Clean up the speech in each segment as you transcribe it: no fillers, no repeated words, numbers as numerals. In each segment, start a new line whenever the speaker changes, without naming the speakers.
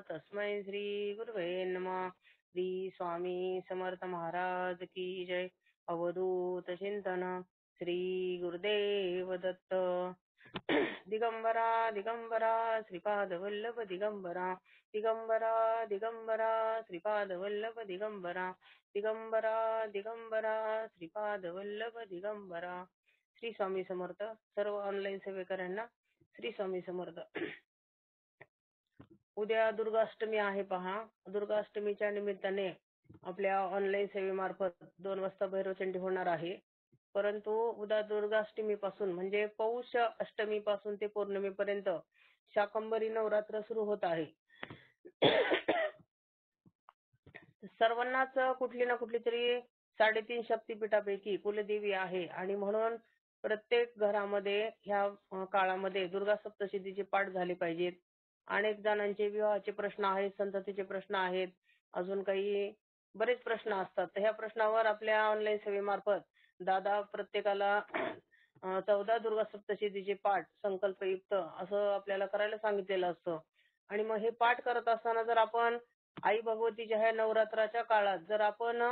तस्मै श्री गुरुवे नमः. श्री स्वामी समर्थ महाराज की जय. अवधूत चिंतन श्री गुरुदेव दत्त. दिगंबरा दिगंबरा श्रीपाद वल्लभ दिगंबरा. दिगंबरा दिगंबरा श्रीपाद वल्लभ दिगंबरा. दिगंबरा दिगंबरा श्रीपाद वल्लभ दिगंबरा. श्री स्वामी समर्थ. सर्व ऑनलाईन सेवेकरांना श्री स्वामी समर्थ. उद्या दुर्गाष्टमी आहे पहा. दुर्गाष्टमीच्या निमित्ताने आपल्या ऑनलाईन सेवेमार्फत 2 वाजता भैरवचंडी होणार आहे. परंतु उद्या दुर्गाष्टमी पासून म्हणजे पौष अष्टमी पासून ते पौर्णिमेपर्यंत शाकंभरी नवरात्र सुरू होत आहे. सर्वांनाच कुठली ना कुठली तरी 3.5 शक्तिपीठापैकी कुलदेवी आहे आणि म्हणून प्रत्येक घरामध्ये ह्या काळामध्ये दुर्गा सप्तशतीचे पाठ झाले पाहिजेत. अनेक जणांचे विवाहाचे प्रश्न आहेत, संततीचे प्रश्न आहेत, अजून काही बरेच प्रश्न असतात. तर ह्या प्रश्नावर आपल्या ऑनलाईन सेवेमार्फत दादा प्रत्येकाला 14 दुर्गा सप्तशतीचे पाठ संकल्पयुक्त असं आपल्याला करायला सांगितलेलं असतं. आणि मग हे पाठ करत असताना जर आपण आई भगवतीच्या ह्या नवरात्राच्या काळात जर आपण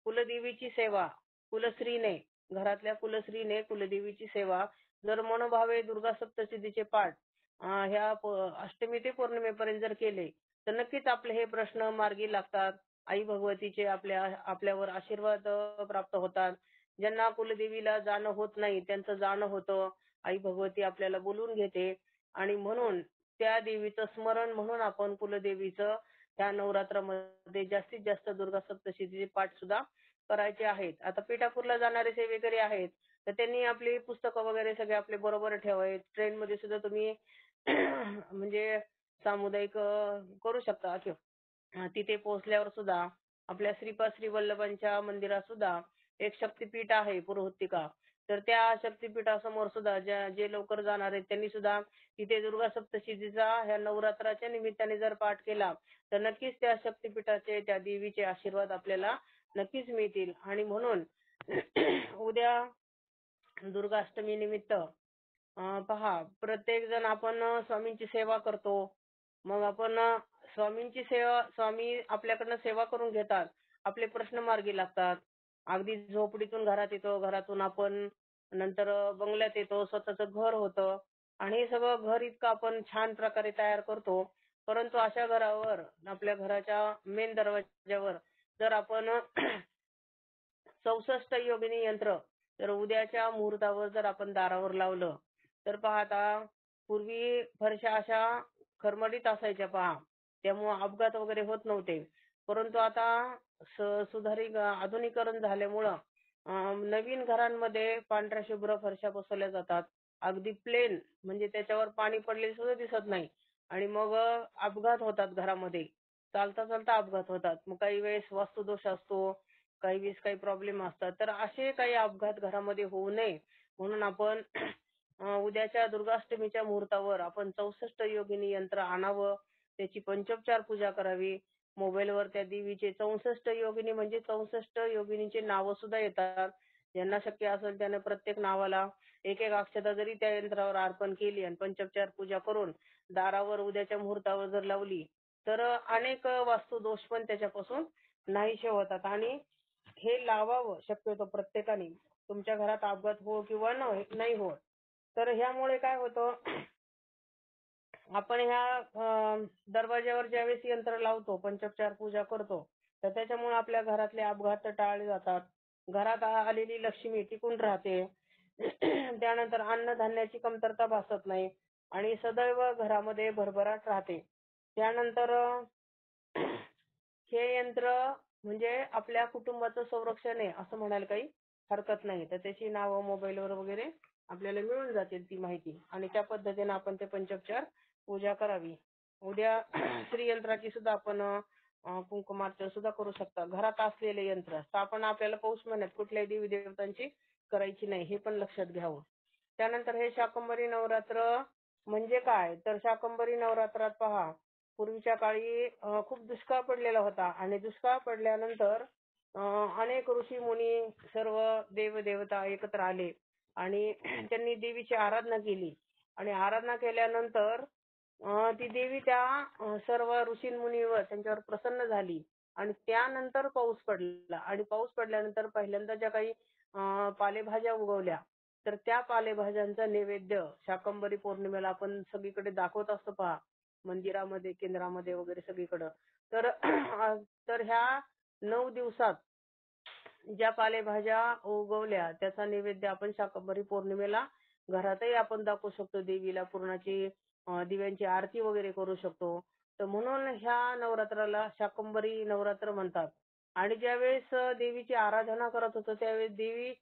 कुलदेवीची सेवा कुलश्रीने घरातल्या कुलश्रीने कुलदेवीची सेवा जर मनोभावे दुर्गा सप्तशतीचे पाठ ह्या अष्टमी ते पौर्णिमेपर्यंत जर केले तर नक्कीच आपले हे प्रश्न मार्गी लागतात. आई भगवतीचे आपल्यावर आशीर्वाद प्राप्त होतात. ज्यांना कुलदेवीला जाणं होत नाही त्यांचं जाणं होतं. आई भगवती आपल्याला बोलून घेते आणि म्हणून त्या देवीचं स्मरण म्हणून आपण कुलदेवीचं त्या नवरात्रामध्ये जास्तीत जास्त दुर्गा सप्तशतीचे पाठ सुद्धा करायचे आहेत. आता पिठापूरला जाणारे सेवेकरी आहेत तर त्यांनी आपली पुस्तकं वगैरे सगळे आपले बरोबर ठेवायचे. ट्रेनमध्ये सुद्धा तुम्ही म्हणजे सामुदायिक करू शकता. तिथे पोहोचल्यावर सुद्धा आपल्या श्रीपाद श्री वल्लभांच्या मंदिरात सुद्धा एक शक्तिपीठ आहे पुरोहितिका. तर त्या शक्तिपीठासमोर सुद्धा जे लवकर जाणार आहेत त्यांनी सुद्धा तिथे दुर्गा सप्तशतीचा ह्या नवरात्राच्या निमित्ताने जर पाठ केला तर नक्कीच त्या शक्तिपीठाचे त्या देवीचे आशीर्वाद आपल्याला नक्कीच मिळतील. आणि म्हणून उद्या दुर्गाष्टमी निमित्त पहा प्रत्येक जण आपण स्वामींची सेवा करतो. मग आपण स्वामींची सेवा स्वामी आपल्याकडनं सेवा करून घेतात. आपले प्रश्न मार्गी लागतात. अगदी झोपडीतून घरात येतो, घरातून आपण नंतर बंगल्यात येतो, स्वतःचं घर होतं आणि हे सगळं घर इतकं आपण छान प्रकारे तयार करतो. परंतु अशा घरावर आपल्या घराच्या मेन दरवाज्यावर जर आपण 64 योगिनी यंत्र तर उद्याच्या मुहूर्तावर जर आपण दारावर लावलं तर पाहता पूर्वी फरशा अशा खरमडीत असायच्या पहा. त्यामुळे अपघात वगैरे होत नव्हते. परंतु आता सुधारित आधुनिकीकरण झाल्यामुळं नवीन घरांमध्ये पांढऱ्या शुभ्र फरशा बसवल्या जातात. अगदी प्लेन म्हणजे त्याच्यावर पाणी पडलेलं सुद्धा दिसत नाही आणि मग अपघात होतात घरामध्ये. चालता चालता अपघात होतात. मग काही वेळेस वास्तुदोष असतो, काही वेळेस काही प्रॉब्लेम असतात. तर असे काही अपघात घरामध्ये होऊ नये म्हणून आपण उद्याच्या दुर्गाष्टमीच्या मुहूर्तावर आपण 64 योगिनी यंत्र आणावं. त्याची पंचोपचार पूजा करावी. मोबाईलवर त्या देवीचे 64 योगिनी म्हणजे 64 योगिनीचे नावं सुद्धा येतात. ज्यांना शक्य असेल त्याने प्रत्येक नावाला एक एक अक्षता जरी त्या यंत्रावर अर्पण केली आणि पंचोपचार पूजा करून दारावर उद्याच्या मुहूर्तावर जर लावली तर अनेक वास्तुदोष पण त्याच्यापासून नाहीसे होतात. आणि हे लावावं शक्यतो प्रत्येकाने. तुमच्या घरात अपघात हो किंवा नाही हो. तर ह्यामुळे काय होतं आपण ह्या दरवाज्यावर ज्यावेळेस यंत्र लावतो पंचोपचार पूजा करतो तर त्याच्यामुळे आपल्या घरातले अपघात टाळले जातात. घरात आलेली लक्ष्मी टिकून राहते. त्यानंतर अन्नधान्याची कमतरता भासत नाही आणि सदैव घरामध्ये भरभराट राहते. त्यानंतर हे यंत्र म्हणजे आपल्या कुटुंबाचं संरक्षण आहे असं म्हणायला काही हरकत नाही. तर त्याची नावं मोबाईलवर वगैरे आपल्याला मिळून जातील ती माहिती आणि त्या पद्धतीने आपण ते पंचोपचार पूजा करावी. उद्या श्रीयंत्राची सुद्धा आपण कुंकुमार्चना सुद्धा करू शकता. घरात असलेले यंत्र स्थापना आपल्याला पौष महिन्यात कुठल्याही देवी देवतांची करायची नाही हे पण लक्षात घ्यावं. त्यानंतर हे शाकंभरी नवरात्र म्हणजे काय तर शाकंभरी नवरात्रात पहा पूर्वीच्या काळी खूप दुष्काळ पडलेला होता आणि दुष्काळ पडल्यानंतर अनेक ऋषी मुनी सर्व देवदेवता एकत्र आले आणि त्यांनी देवीची आराधना केली आणि आराधना केल्यानंतर ती देवी त्या सर्व ऋषीमुनीवर त्यांच्यावर प्रसन्न झाली आणि त्यानंतर पाऊस पडला आणि पाऊस पडल्यानंतर पहिल्यांदा ज्या काही पालेभाज्या उगवल्या तर त्या पालेभाज्यांचा नैवेद्य शाकंभरी पौर्णिमेला आपण सगळीकडे दाखवत असतो पहा, मंदिरामध्ये, केंद्रामध्ये वगैरे सगळीकडं. तर तर ह्या 9 दिवसात ज्या पालेभाज्या उगवल्या त्याचा नैवेद्य आपण शाकंभरी पौर्णिमेला घरातही आपण दाखवू शकतो. देवीला पुरणाची दिव्यांची आरती वगैरे करू शकतो. तर म्हणून ह्या नवरात्राला शाकंभरी नवरात्र म्हणतात. आणि ज्यावेळेस देवीची आराधना करत होतो त्यावेळेस देवी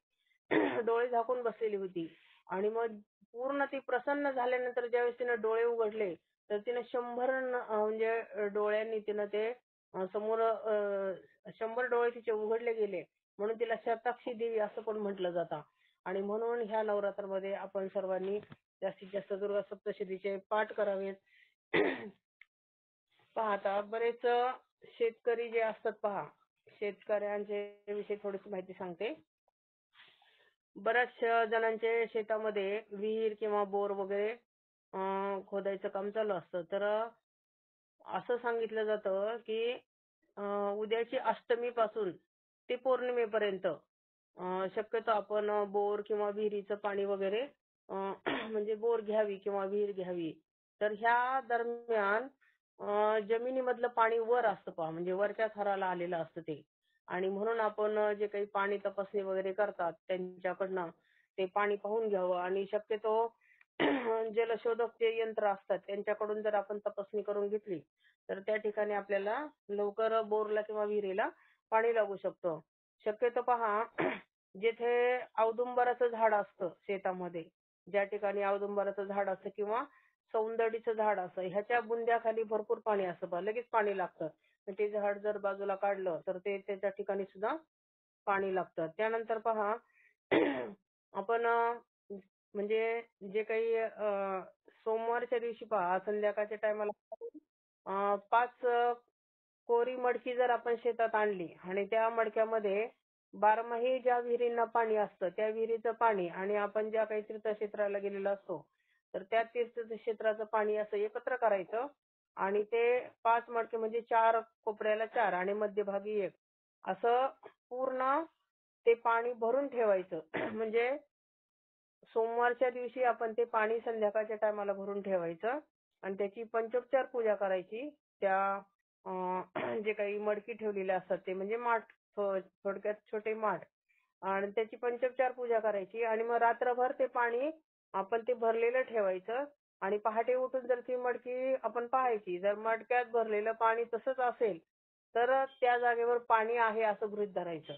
डोळे झाकून बसलेली होती आणि मग पूर्ण ती प्रसन्न झाल्यानंतर ज्यावेळेस तिने डोळे उघडले तर तिने 100 म्हणजे डोळ्यांनी तिनं ते समोर 100 डोळे तिचे उघडले गेले म्हणून तिला शताक्षी देवी असं पण म्हटलं जातं. आणि म्हणून ह्या नवरात्रामध्ये आपण सर्वांनी जास्तीत जास्त दुर्गा सप्तशतीचे पाठ करावेत. पहा आता बरेच शेतकरी जे असतात पहा, शेतकऱ्यांचे विषयी थोडीशी माहिती सांगते. बऱ्याचशा जणांचे शेतामध्ये विहीर किंवा बोर वगैरे खोदायचं काम चालू असतं. तर असं सांगितलं जातं की उद्याची अष्टमीपासून ते पौर्णिमेपर्यंत शक्यतो आपण बोर किंवा विहिरीचं पाणी वगैरे म्हणजे बोर घ्यावी किंवा विहीर घ्यावी. तर ह्या दरम्यान जमिनीमधलं पाणी वर असतं पहा, म्हणजे वरच्या थराला आलेलं असतं ते. आणि म्हणून आपण जे काही पाणी तपासणी वगैरे करतात त्यांच्याकडनं ते पाणी पाहून घ्यावं आणि शक्यतो जलशोधक जे यंत्र असतात त्यांच्याकडून जर आपण तपासणी करून घेतली तर त्या ठिकाणी आपल्याला लवकर बोरला किंवा विहिरीला पाणी लागू शकतं. शक्यतो पहा जिथे औदुंबराचं झाड असतं शेतामध्ये, ज्या ठिकाणी औदुंबराचं झाड असतं किंवा सौंदडीचं झाड असतं ह्याच्या बुंद्याखाली भरपूर पाणी असतं पहा, लगेच पाणी लागतं. ते झाड जर बाजूला काढलं तर ते त्याच्या ठिकाणी सुद्धा पाणी लागतं. त्यानंतर पहा आपण म्हणजे जे काही सोमवारच्या दिवशी पहा संध्याकाळच्या टायमाला 5 कोरी मडकी जर आपण शेतात आणली आणि त्या मडक्यामध्ये बारमाही ज्या विहिरींना पाणी असतं त्या विहिरीचं पाणी आणि आपण ज्या काही तीर्थक्षेत्राला गेलेलो असतो तर त्या तीर्थक्षेत्राचं पाणी असं एकत्र करायचं आणि ते 5 मडके म्हणजे 4 कोपऱ्याला 4 आणि मध्यभागी 1 असं पूर्ण ते पाणी भरून ठेवायचं. म्हणजे सोमवारच्या दिवशी आपण ते पाणी संध्याकाळच्या टायमाला भरून ठेवायचं आणि त्याची पंचोपचार पूजा करायची. त्या जे काही मडकी ठेवलेले असतात ते म्हणजे माठ, थोडक्यात छोटे माठ, आणि त्याची पंचोपचार पूजा करायची आणि मग रात्रभर ते पाणी आपण ते भरलेलं ठेवायचं आणि पहाटे उठून जर ती मडकी आपण पाहायची, जर मडक्यात भरलेलं पाणी तसंच असेल तर त्या जागेवर पाणी आहे असं गृहीत धरायचं.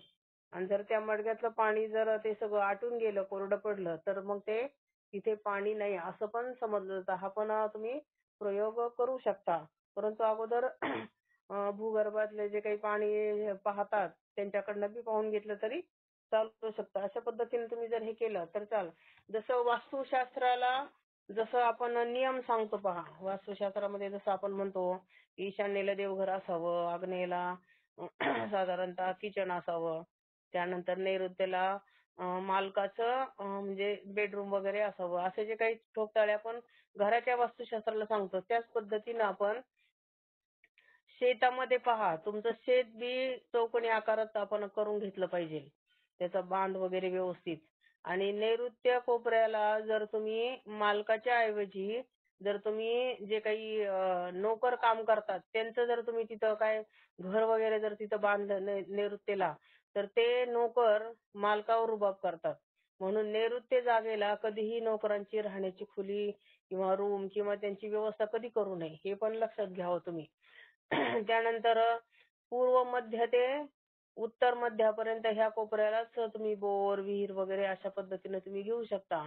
आणि जर त्या मडक्यातलं पाणी जर ते सगळं आटून गेलं, कोरडं पडलं तर मग ते तिथे पाणी नाही असं पण समजलं जातं. हा पण तुम्ही प्रयोग करू शकता. परंतु अगोदर भूगर्भातले जे काही पाणी पाहतात त्यांच्याकडनं बी पाहून घेतलं तरी चालू शकतं. अशा पद्धतीने तुम्ही जर हे केलं तर चालेल. जसं वास्तुशास्त्राला जसं आपण नियम सांगतो पहा, वास्तुशास्त्रामध्ये जसं आपण म्हणतो ईशान्येला देवघर असावं, आग्नेयेला साधारणतः किचन असावं, त्यानंतर नैऋत्येला मालकाचं म्हणजे बेडरूम वगैरे असावं, असे जे काही ठोकताळे आपण घराच्या वास्तुशास्त्राला सांगतो त्याच पद्धतीनं आपण शेतामध्ये पहा तुमचं शेत बी चौकोनी आकारात आपण करून घेतलं पाहिजे, त्याचा बांध वगैरे व्यवस्थित. आणि नैऋत्य कोपऱ्याला जर तुम्ही मालकाच्या ऐवजी जर तुम्ही जे काही नोकर काम करतात त्यांचं जर तुम्ही तिथं काय घर वगैरे जर तिथं बांधलं नैऋत्येला तर ते नोकर मालकावर रुबाब करतात. म्हणून नैऋत्य जागेला कधीही नोकरांची राहण्याची खोली किंवा रूम किंवा त्यांची व्यवस्था कधी करू नये, हे पण लक्षात घ्यावं तुम्ही. त्यानंतर पूर्व मध्य ते उत्तर मध्यापर्यंत ह्या कोपऱ्यालाच तुम्ही बोर, विहीर वगैरे अशा पद्धतीने तुम्ही घेऊ शकता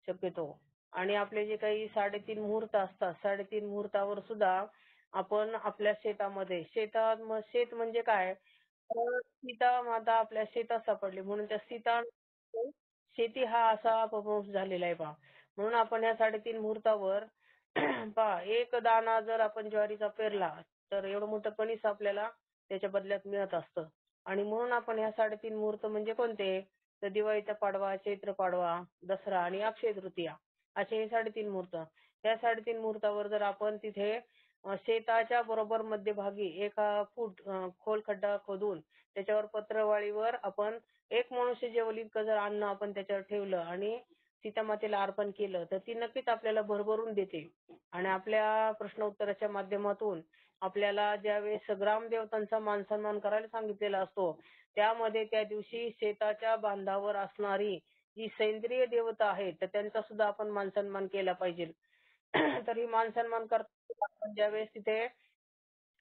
शक्यतो. आणि आपले जे काही 3.5 मुहूर्त असतात, 3.5 मुहूर्तावर सुद्धा आपण आपल्या शेतामध्ये शेत म्हणजे काय, तर सीता माता आपल्या शेतात सापडली म्हणून त्या सीता शेती हा असा अपभ्रंश झालेला आहे पहा. म्हणून आपण या 3.5 मुहूर्तावर पहा एक दाणा जर आपण ज्वारीचा पेरला तर एवढं मोठं कणीस आपल्याला त्याच्या बदल्यात मिळत असतं. आणि म्हणून आपण ह्या 3.5 मुहूर्त म्हणजे कोणते, तर दिवाळीचा पाडवा, चैत्र पाडवा, दसरा आणि अक्षय तृतीया असे हे 3.5 मुहूर्त. त्या 3:30 मुहूर्तावर जर आपण तिथे शेताच्या बरोबर मध्यभागी 1 फूट खोल खड्डा खोदून त्याच्यावर पत्रवाळीवर आपण एक मनुष्य जेवल इतकं जर अन्न आपण त्याच्यावर ठेवलं आणि सीतामातेला अर्पण केलं तर ती नक्कीच आपल्याला भरभरून देते. आणि आपल्या प्रश्न उत्तराच्या माध्यमातून आपल्याला ज्यावेळेस ग्रामदेवतांचा मानसन्मान करायला सांगितलेला असतो, त्यामध्ये त्या दिवशी शेताच्या बांधावर असणारी जी सेंद्रिय देवता आहे तर त्यांचा सुद्धा आपण मानसन्मान केला पाहिजे. तर ही मानसन्मान करताना आपण ज्यावेळेस तिथे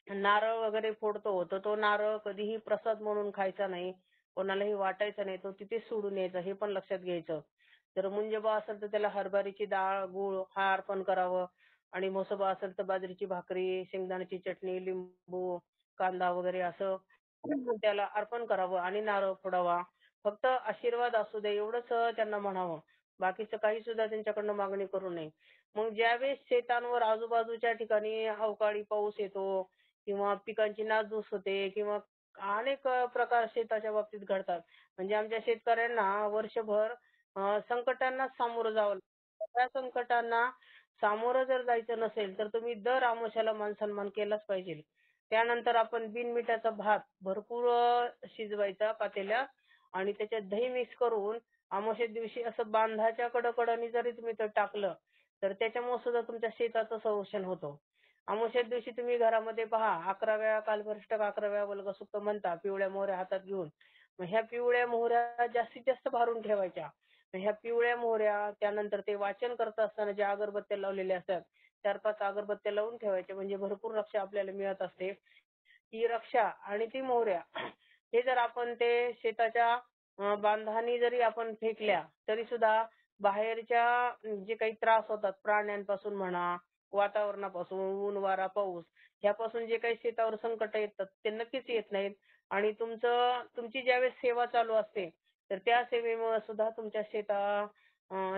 नारळ वगैरे फोडतो, तर तो नारळ कधीही प्रसाद म्हणून खायचा नाही. कोणालाही वाटायचा नाही. तो तिथेच सोडून यायचा हे पण लक्षात घ्यायचं. जर मुंजबा असेल तर त्याला हरभऱ्याची डाळ, गूळ हा अर्पण करावं आणि म्हसोबा असेल तर बाजरीची भाकरी, शेंगदाण्याची चटणी, लिंबू, कांदा वगैरे असं त्याला अर्पण करावं आणि नारळ फोडावा. फक्त आशीर्वाद असू दे एवढंच त्यांना म्हणावं. बाकीचं काही सुद्धा त्यांच्याकडनं मागणी करू नये. मग ज्यावेळेस शेतांवर आजूबाजूच्या ठिकाणी अवकाळी पाऊस येतो किंवा पिकांची नासधूस होते किंवा अनेक प्रकार शेताच्या बाबतीत घडतात. म्हणजे आमच्या शेतकऱ्यांना वर्षभर संकटांना सामोरं जावं लागतं. त्या संकटांना सामोरं जर जायचं नसेल तर तुम्ही दर अमावास्येला मान-सन्मान केलाच पाहिजे. त्यानंतर आपण बिनमिठाचा भात भरपूर शिजवायचा पातेल्यात आणि त्याच्यात दही मिक्स करून अमावास्ये दिवशी असं बांधाच्या कडेकडेने जरी तुम्ही ते टाकलं तर त्याच्यामुळे सुद्धा तुमच्या शेताचं संरक्षण होतं. अमावास्ये दिवशी तुम्ही घरामध्ये पहा 11व्या कालभैरष्टक 11व्या वल्गसुक्त म्हणता पिवळ्या मोहऱ्या हातात घेऊन. मग ह्या पिवळ्या मोहऱ्या जास्तीत जास्त भारून ठेवायच्या. मग ह्या पिवळ्या मोहऱ्या त्यानंतर ते वाचन करत असताना ज्या अगरबत्त्या लावलेल्या असतात 4-5 अगरबत्त्या लावून ठेवायच्या म्हणजे भरपूर रक्षा आपल्याला मिळत असते. ही रक्षा आणि ती मोहऱ्या हे जर आपण ते शेताच्या बांधानी जरी आपण फेकल्या तरी सुद्धा बाहेरच्या जे काही त्रास होतात प्राण्यांपासून म्हणा, वातावरणापासून, ऊन, वारा, पाऊस ह्यापासून जे काही शेतावर संकट येतात ते नक्कीच येत नाहीत आणि तुमची ज्यावेळेस सेवा चालू असते तर त्या सेवेमुळे सुद्धा तुमच्या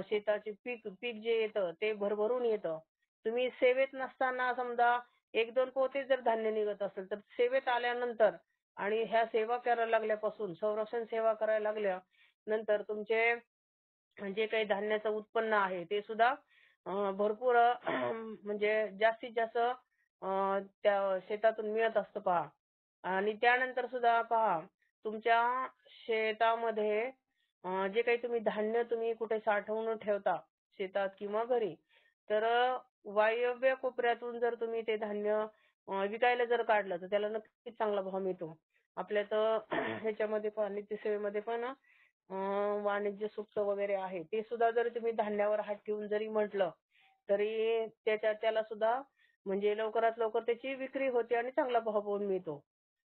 शेताचे पीक जे येतं ते भरभरून येतं. तुम्ही सेवेत नसताना समजा 1-2 पोते जर धान्य निघत असेल तर सेवेत आल्यानंतर आणि ह्या सेवा करायला लागल्यापासून संरक्षण सेवा करायला लागल्यानंतर तुमचे जे काही धान्याचं उत्पन्न आहे ते सुद्धा भरपूर म्हणजे जास्तीत जास्त त्या शेतातून मिळत असतं पहा. आणि त्यानंतर सुद्धा पहा तुमच्या शेतामध्ये जे काही तुम्ही धान्य तुम्ही कुठे साठवून ठेवता शेतात किंवा घरी तर वायव्य कोपऱ्यातून जर तुम्ही ते धान्य विकायला जर काढलं तर त्याला नक्कीच चांगला भाव मिळतो. आपल्या तर ह्याच्यामध्ये पण नित्य सेवेमध्ये पण वाणिज्य सूक्त वगैरे आहे ते सुद्धा जर तुम्ही धान्यावर हात ठेवून जरी म्हटलं तरी त्याला सुद्धा म्हणजे लवकरात लवकर त्याची विक्री होते आणि चांगला भाव पण मिळतो.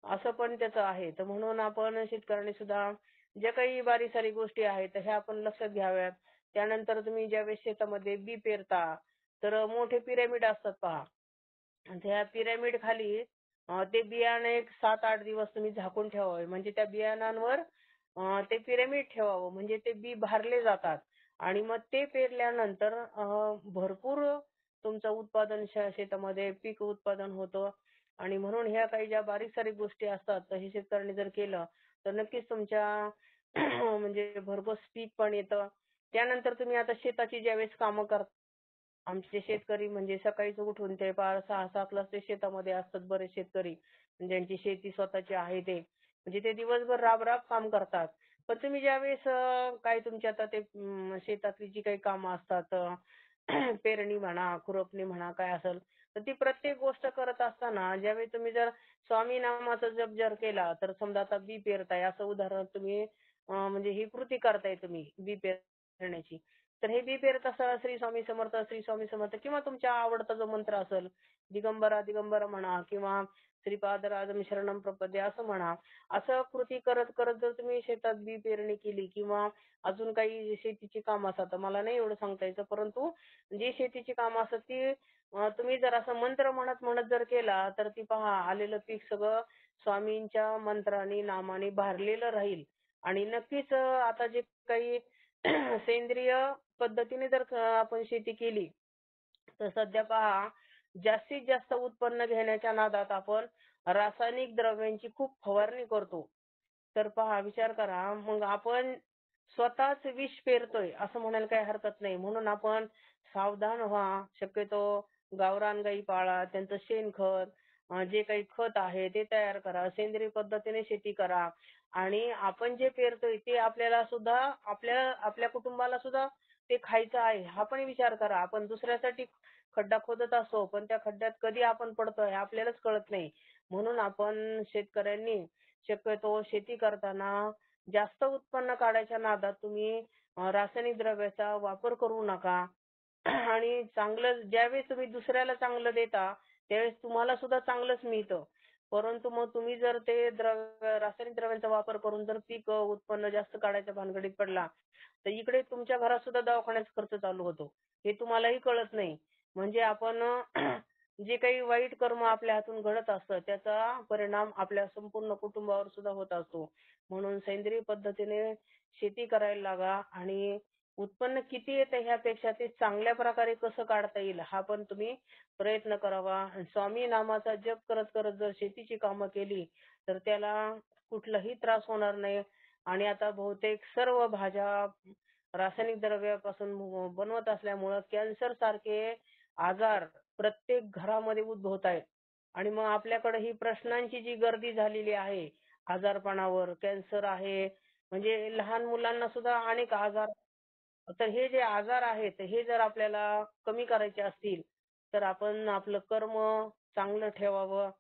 असं पण त्याचं आहे. तर म्हणून आपण शेतकऱ्यांनी सुद्धा ज्या काही बारीक-सारीक गोष्टी आहेत तर ह्या आपण लक्षात घ्याव्यात. त्यानंतर तुम्ही ज्यावेळेस शेतामध्ये बी पेरता तर मोठे पिरॅमिड असतात पहा. आणि त्या पिरॅमिड खाली ते बियाणं एक 7-8 दिवस तुम्ही झाकून ठेवावे. म्हणजे त्या बियाणांवर ते पिरॅमिड ठेवावं. म्हणजे ते बी भारले जातात आणि मग ते पेरल्यानंतर भरपूर तुमचं उत्पादन शेतामध्ये पीक उत्पादन होतं आणि म्हणून ह्या काही ज्या बारीक-सारीक गोष्टी असतात तर हे शेतकऱ्यांनी जर केलं तर नक्कीच तुमच्या म्हणजे भरघोस पीक पण येतं. त्यानंतर तुम्ही आता शेताची ज्यावेळेस कामं करता आमचे शेतकरी म्हणजे सकाळीच उठून ते पार 6-7 लाच ते शेतामध्ये असतात बरेच शेतकरी. ज्यांची शेती स्वतःची आहे ते. म्हणजे ते दिवसभर राब-राब काम करतात. पण तुम्ही ज्यावेळेस काय तुमची आता ते शेतातली जी काही कामं असतात पेरणी म्हणा, खुरपणी म्हणा काय असेल तर ती प्रत्येक गोष्ट करत असताना ज्यावेळी तुम्ही जर स्वामी नामाचा जप जर केला तर समजा आता बी पेरताय असं उदाहरण तुम्ही म्हणजे ही कृती करताय तुम्ही बी पेरण्याची. तर हे बी पेरत असताना श्री स्वामी समर्थ, श्री स्वामी समर्थ किंवा तुमच्या आवडता जो मंत्र असेल दिगंबरा दिगंबरा म्हणा किंवा श्रीपादराजं शरणं प्रपद्ये असं म्हणा. असं कृती करत करत जर तुम्ही शेतात बी पेरणी केली किंवा अजून काही शेतीची कामं असतात तर मला नाही एवढं सांगता यायचं परंतु जी शेतीची कामं असतात ती तुम्ही जर असं मंत्र म्हणत म्हणत जर केला तर ती पहा आलेलं पीक सगळं स्वामींच्या मंत्राने नामाने भारलेलं राहील आणि नक्कीच आता जे काही सेंद्रिय पद्धतीने जर आपण शेती केली तर सध्या पहा जास्तीत जास्त उत्पन्न घेण्याच्या नादात आपण रासायनिक द्रव्यांची खूप फवारणी करतो. तर पहा विचार करा मग आपण स्वतःच विष पेरतोय असं म्हणायला काही हरकत नाही. म्हणून आपण सावधान व्हा. शक्यतो गावरान गाई पाळा. त्यांचं शेणखत, जे काही खत आहे ते तयार करा. सेंद्रिय पद्धतीने शेती करा आणि आपण जे पेरतोय ते आपल्याला सुद्धा आपल्या कुटुंबाला सुद्धा ते खायचं आहे हा पण विचार करा. आपण दुसऱ्यासाठी खड्डा खोदत असतो पण त्या खड्ड्यात कधी आपण पडतोय हे आपल्यालाच कळत नाही. म्हणून आपण शेतकऱ्यांनी शक्यतो शेती करताना जास्त उत्पन्न काढायच्या नादात तुम्ही रासायनिक द्रव्याचा वापर करू नका. आणि चांगलं ज्यावेळेस तुम्ही दुसऱ्याला चांगलं देता त्यावेळेस तुम्हाला सुद्धा चांगलंच मिळतं. परंतु मग तुम्ही जर ते रासायनिक द्रव्यांचा वापर करून जर पीक उत्पन्न जास्त काढायच्या भानगडीत पडला तर इकडे तुमच्या घरात सुद्धा दवाखान्याचा खर्च चालू होतो. हे तुम्हालाही कळत नाही. म्हणजे आपण जे काही वाईट कर्म आपल्या हातून घडत असतं त्याचा परिणाम आपल्या संपूर्ण कुटुंबावर सुद्धा होत असतो. म्हणून सेंद्रिय पद्धतीने शेती करायला लागा आणि उत्पन्न किती येतं ह्यापेक्षा ते चांगल्या प्रकारे कसं काढता येईल हा पण तुम्ही प्रयत्न करावा. स्वामी नामाचा जप करत करत जर शेतीची कामं केली तर त्याला कुठलाही त्रास होणार नाही. आणि आता बहुतेक सर्व भाज्या रासायनिक द्रव्यापासून बनवत असल्यामुळं कॅन्सर सारखे आजार प्रत्येक घरामध्ये उद्भवत आहेत. आणि मग आपल्याकडे ही प्रश्नांची जी गर्दी झालेली आहे आजारपणावर, कॅन्सर आहे म्हणजे लहान मुलांना सुद्धा अनेक आजार. तर हे जे आजार आहेत हे जर आपल्याला कमी करायचे असतील तर आपण आपलं कर्म चांगलं ठेवावं,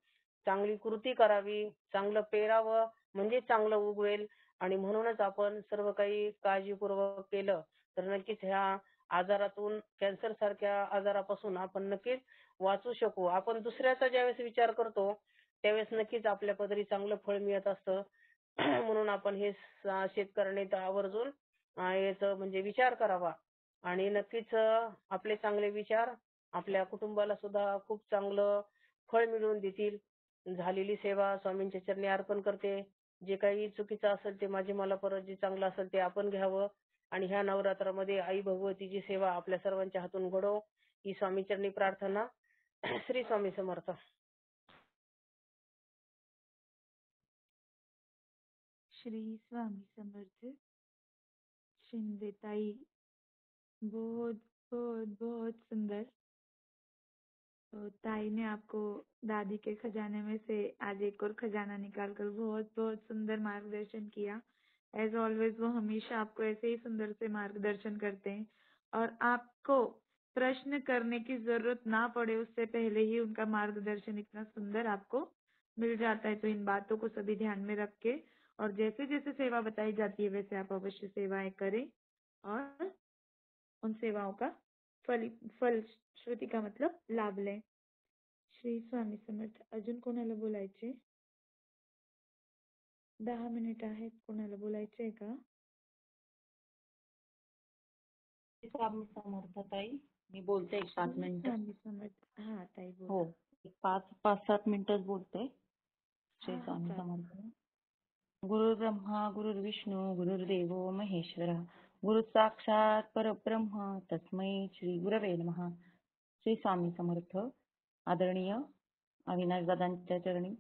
चांगली कृती करावी, चांगलं पेरावं म्हणजे चांगलं उगवेल. आणि म्हणूनच आपण सर्व काही काळजीपूर्वक केलं तर नक्कीच ह्या आजारातून कॅन्सर सारख्या आजारापासून आपण नक्कीच वाचू शकू. आपण दुसऱ्याचा ज्यावेळेस विचार करतो त्यावेळेस नक्कीच आपल्या पदरी चांगलं फळ मिळत असतं. म्हणून आपण हे शेतकऱ्यांनी तर आवर्जून याचा म्हणजे विचार करावा. आणि नक्कीच आपले चांगले विचार आपल्या कुटुंबाला सुद्धा खूप चांगलं फळ मिळवून देतील. झालेली सेवा स्वामींच्या चरणी अर्पण करते. जे काही चुकीचं असेल ते माझे मला परत, जे चांगलं असेल ते आपण घ्यावं. आणि ह्या नवरात्रामध्ये आई भगवतीची सेवा आपल्या सर्वांच्या हातून घडो ही स्वामी चरणी प्रार्थना. श्री स्वामी समर्थ.
श्री स्वामी समर्थ। शिंदेताई, बहुत बहुत बहुत सुंदर। तो ताई ने आपको दादी के खजाने में से आज एक और खजाना निकालकर बहुत बहुत सुंदर मार्गदर्शन किया। एज ऑलवेज वो हमेशा आपको ऐसे ही सुंदर से मार्गदर्शन करते हैं और आपको प्रश्न करने की जरूरत ना पड़े उससे पहले ही उनका मार्गदर्शन इतना सुंदर आपको मिल जाता है। तो इन बातों को सभी ध्यान में रख के और जैसे जैसे सेवा बताई जाती है वैसे आप अवश्य सेवाएं करें और उन सेवाओं का फलश्रुती का मतलब लाभ लें। श्री स्वामी समर्थ। अजून कोणाला बोलायचे? 10 मिनिट आहेत. कोणाला बोलायचे का?
स्वामी समर्थ ताई, मी बोलते एक 5 मिनिटं.
स्वामी समर्थ। हा ताई बोला.
हो, एक 5-7 मिनिटच बोलते. श्री
हा
स्वामी
चालेल.
समर्थ. गुरुर्ब्रह्मा गुरुर्विष्णू गुरुर्देव महेश्वरा, गुरु साक्षात परब्रह्म तस्मै श्री गुरवे नमः. श्री स्वामी समर्थ. आदरणीय अविनाश दादांच्या चरणी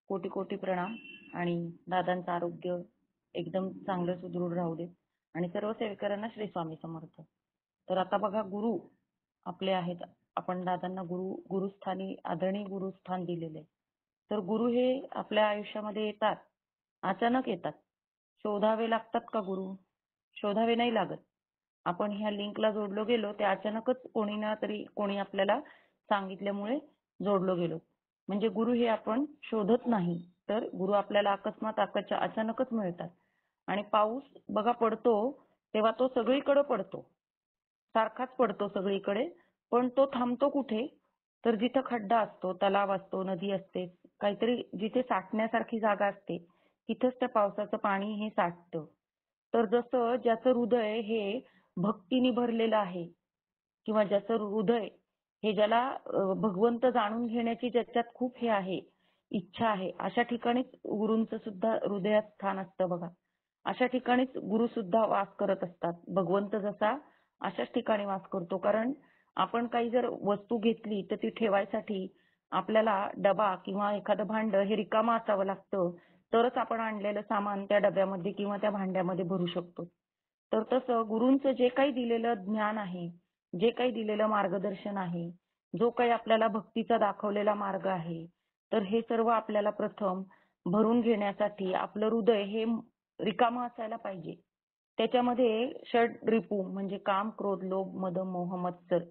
कोटी कोटी प्रणाम. आणि दादांचं आरोग्य एकदम चांगलं सुदृढ राहू दे आणि सर्व सेवेकरांना श्री स्वामी समर्थ. तर आता बघा, गुरु आपले आहेत. आपण दादांना गुरुस्थानी आदरणीय गुरुस्थान दिलेले. तर गुरु हे आपल्या आयुष्यामध्ये येतात, अचानक येतात. शोधावे लागतात का गुरु? शोधावे नाही लागत. आपण ह्या लिंकला जोडलो गेलो ते अचानकच कोणी आपल्याला सांगितल्यामुळे जोडलो गेलो. म्हणजे गुरु हे आपण शोधत नाही, तर गुरु आपल्याला अकस्मात अचानकच मिळतात. आणि पाऊस बघा पडतो तेव्हा तो सगळीकडे पडतो, सारखाच पडतो सगळीकडे, पण तो थांबतो कुठे? तर जिथं खड्डा असतो, तलाव असतो, नदी असते, काहीतरी जिथे साठण्यासारखी जागा असते तिथंच त्या पावसाचं पाणी हे साठतं. तर जसं ज्याचं हृदय हे भक्तीने भरलेलं आहे किंवा ज्याचं हृदय हे ज्याला भगवंत जाणून घेण्याची ज्याच्यात खूप हे आहे, इच्छा आहे, अशा ठिकाणीच गुरूंचं सुद्धा हृदयात स्थान असतं बघा. अशा ठिकाणीच गुरु सुद्धा वास करत असतात. भगवंत जसा अशाच ठिकाणी वास करतो. कारण आपण काही जर वस्तू घेतली तर ती ठेवायसाठी आपल्याला डबा किंवा एखादं भांड हे रिकामं असावं लागतं, तरच आपण आणलेलं सामान त्या डब्यामध्ये किंवा त्या भांड्यामध्ये भरू शकतो. तर तसं गुरूंचं जे काही दिलेलं ज्ञान आहे, जे काही दिलेलं मार्गदर्शन आहे, जो काही आपल्याला भक्तीचा दाखवलेला मार्ग आहे, तर हे सर्व आपल्याला प्रथम भरून घेण्यासाठी आपलं हृदय हे रिकामं असायला पाहिजे. त्याच्यामध्ये षड्रिपू म्हणजे काम, क्रोध, लोभ, मद, मोह, मत्सर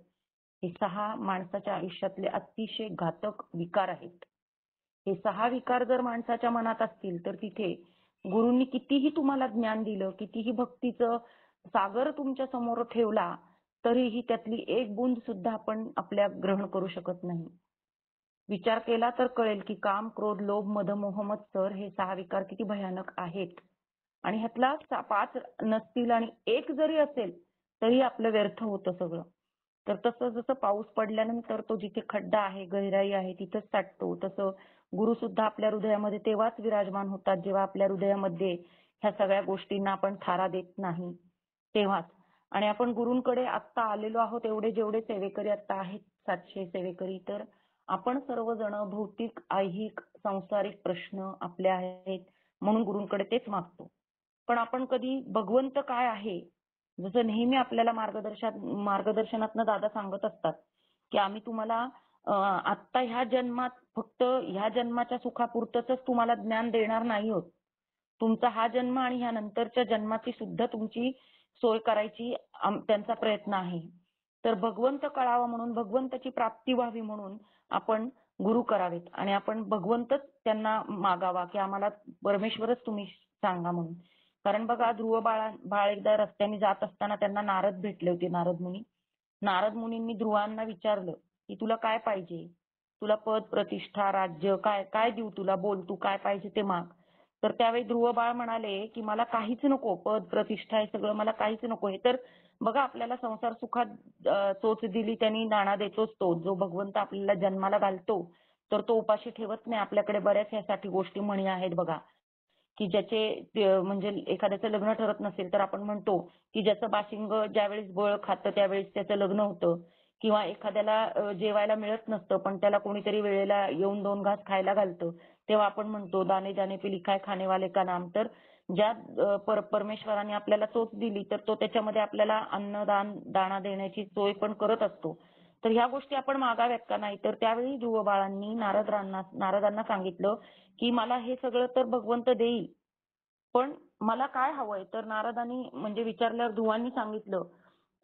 हे 6 माणसाच्या आयुष्यातले अतिशय घातक विकार आहेत. हे 6 विकार जर माणसाच्या मनात असतील तर तिथे गुरूंनी कितीही तुम्हाला ज्ञान दिलं, कितीही भक्तीचं सागर तुमच्या समोर ठेवला, तरीही त्यातली एक बूंद सुद्धा आपण आपल्या ग्रहण करू शकत नाही. विचार केला तर कळेल की काम, क्रोध, लोभ, मद, मोह, मत्सर हे 6 विकार किती भयानक आहेत. आणि ह्यातला 5 नसतील आणि एक जरी असेल तरी आपलं व्यर्थ होतं सगळं. तर तसं जसं पाऊस पडल्यानंतर तो जिथे खड्डा आहे, गहिराई आहे तिथंच साठतो, तसं गुरु सुद्धा आपल्या हृदयामध्ये तेव्हाच विराजमान होतात जेव्हा आपल्या हृदयामध्ये ह्या सगळ्या गोष्टींना आपण थारा देत नाही तेव्हाच. आणि आपण गुरूंकडे आत्ता आलेलो आहोत, एवढे जेवढे सेवेकरी आता आहेत 700 सेवेकरी, तर आपण सर्वजण भौतिक, ऐहिक, सांसारिक प्रश्न आपले आहेत म्हणून गुरूंकडे तेच मागतो. पण आपण कधी भगवंत काय आहे, जसं नेहमी आपल्याला मार्गदर्शनातनं दादा सांगत असतात की आम्ही तुम्हाला आत्ता ह्या जन्मात फक्त ह्या जन्माच्या सुखापुरतच तुम्हाला ज्ञान देणार नाही आहोत. तुमचा हा जन्म आणि ह्या नंतरच्या जन्माची सुद्धा तुमची सोय करायची त्यांचा प्रयत्न आहे. तर भगवंत कळावा म्हणून, भगवंताची प्राप्ती व्हावी म्हणून आपण गुरु करावेत आणि आपण भगवंतच त्यांना मागावा की आम्हाला परमेश्वरच तुम्ही सांगा म्हणून. कारण बघा ध्रुव बाळ एकदा रस्त्याने जात असताना त्यांना नारद भेटले होते, नारद मुनी. नारद मुनींनी ध्रुवांना विचारलं की तुला काय पाहिजे? तुला पद, प्रतिष्ठा, राज्य काय काय देऊ तुला? बोल तू काय पाहिजे ते माग. तर त्यावेळी ध्रुव बाळ म्हणाले की मला काहीच नको, पद, प्रतिष्ठा हे सगळं मला काहीच नको. हे तर बघा आपल्याला संसार सुखात चोच दिली त्यांनी दाणा देतोच तो. जो भगवंत आपल्याला जन्माला घालतो तर तो उपाशी ठेवत नाही. आपल्याकडे बऱ्याच यासाठी गोष्टी म्हणी आहेत बघा की ज्याचे म्हणजे एखाद्याचं लग्न ठरत नसेल तर आपण म्हणतो की ज्याचं बाशिंग ज्यावेळेस बळ खातं त्यावेळेस त्याचं लग्न होतं. किंवा एखाद्याला जेवायला मिळत नसतं पण त्याला कोणीतरी वेळेला येऊन 2 घास खायला घालतं, तेव्हा आपण म्हणतो दाने दाने पे लिखा है खाने वाले का नाम. तर ज्या परमेश्वराने आपल्याला चोच दिली तर तो त्याच्यामध्ये आपल्याला अन्नदान दाणा देण्याची सोय पण करत असतो. तर ह्या गोष्टी आपण मागाव्यात का नाही. तर त्यावेळी ध्रुव बाळांनी नारदांना सांगितलं की मला हे सगळं तर भगवंत देईल, पण मला काय हवंय? तर नारदांनी म्हणजे विचारल्यावर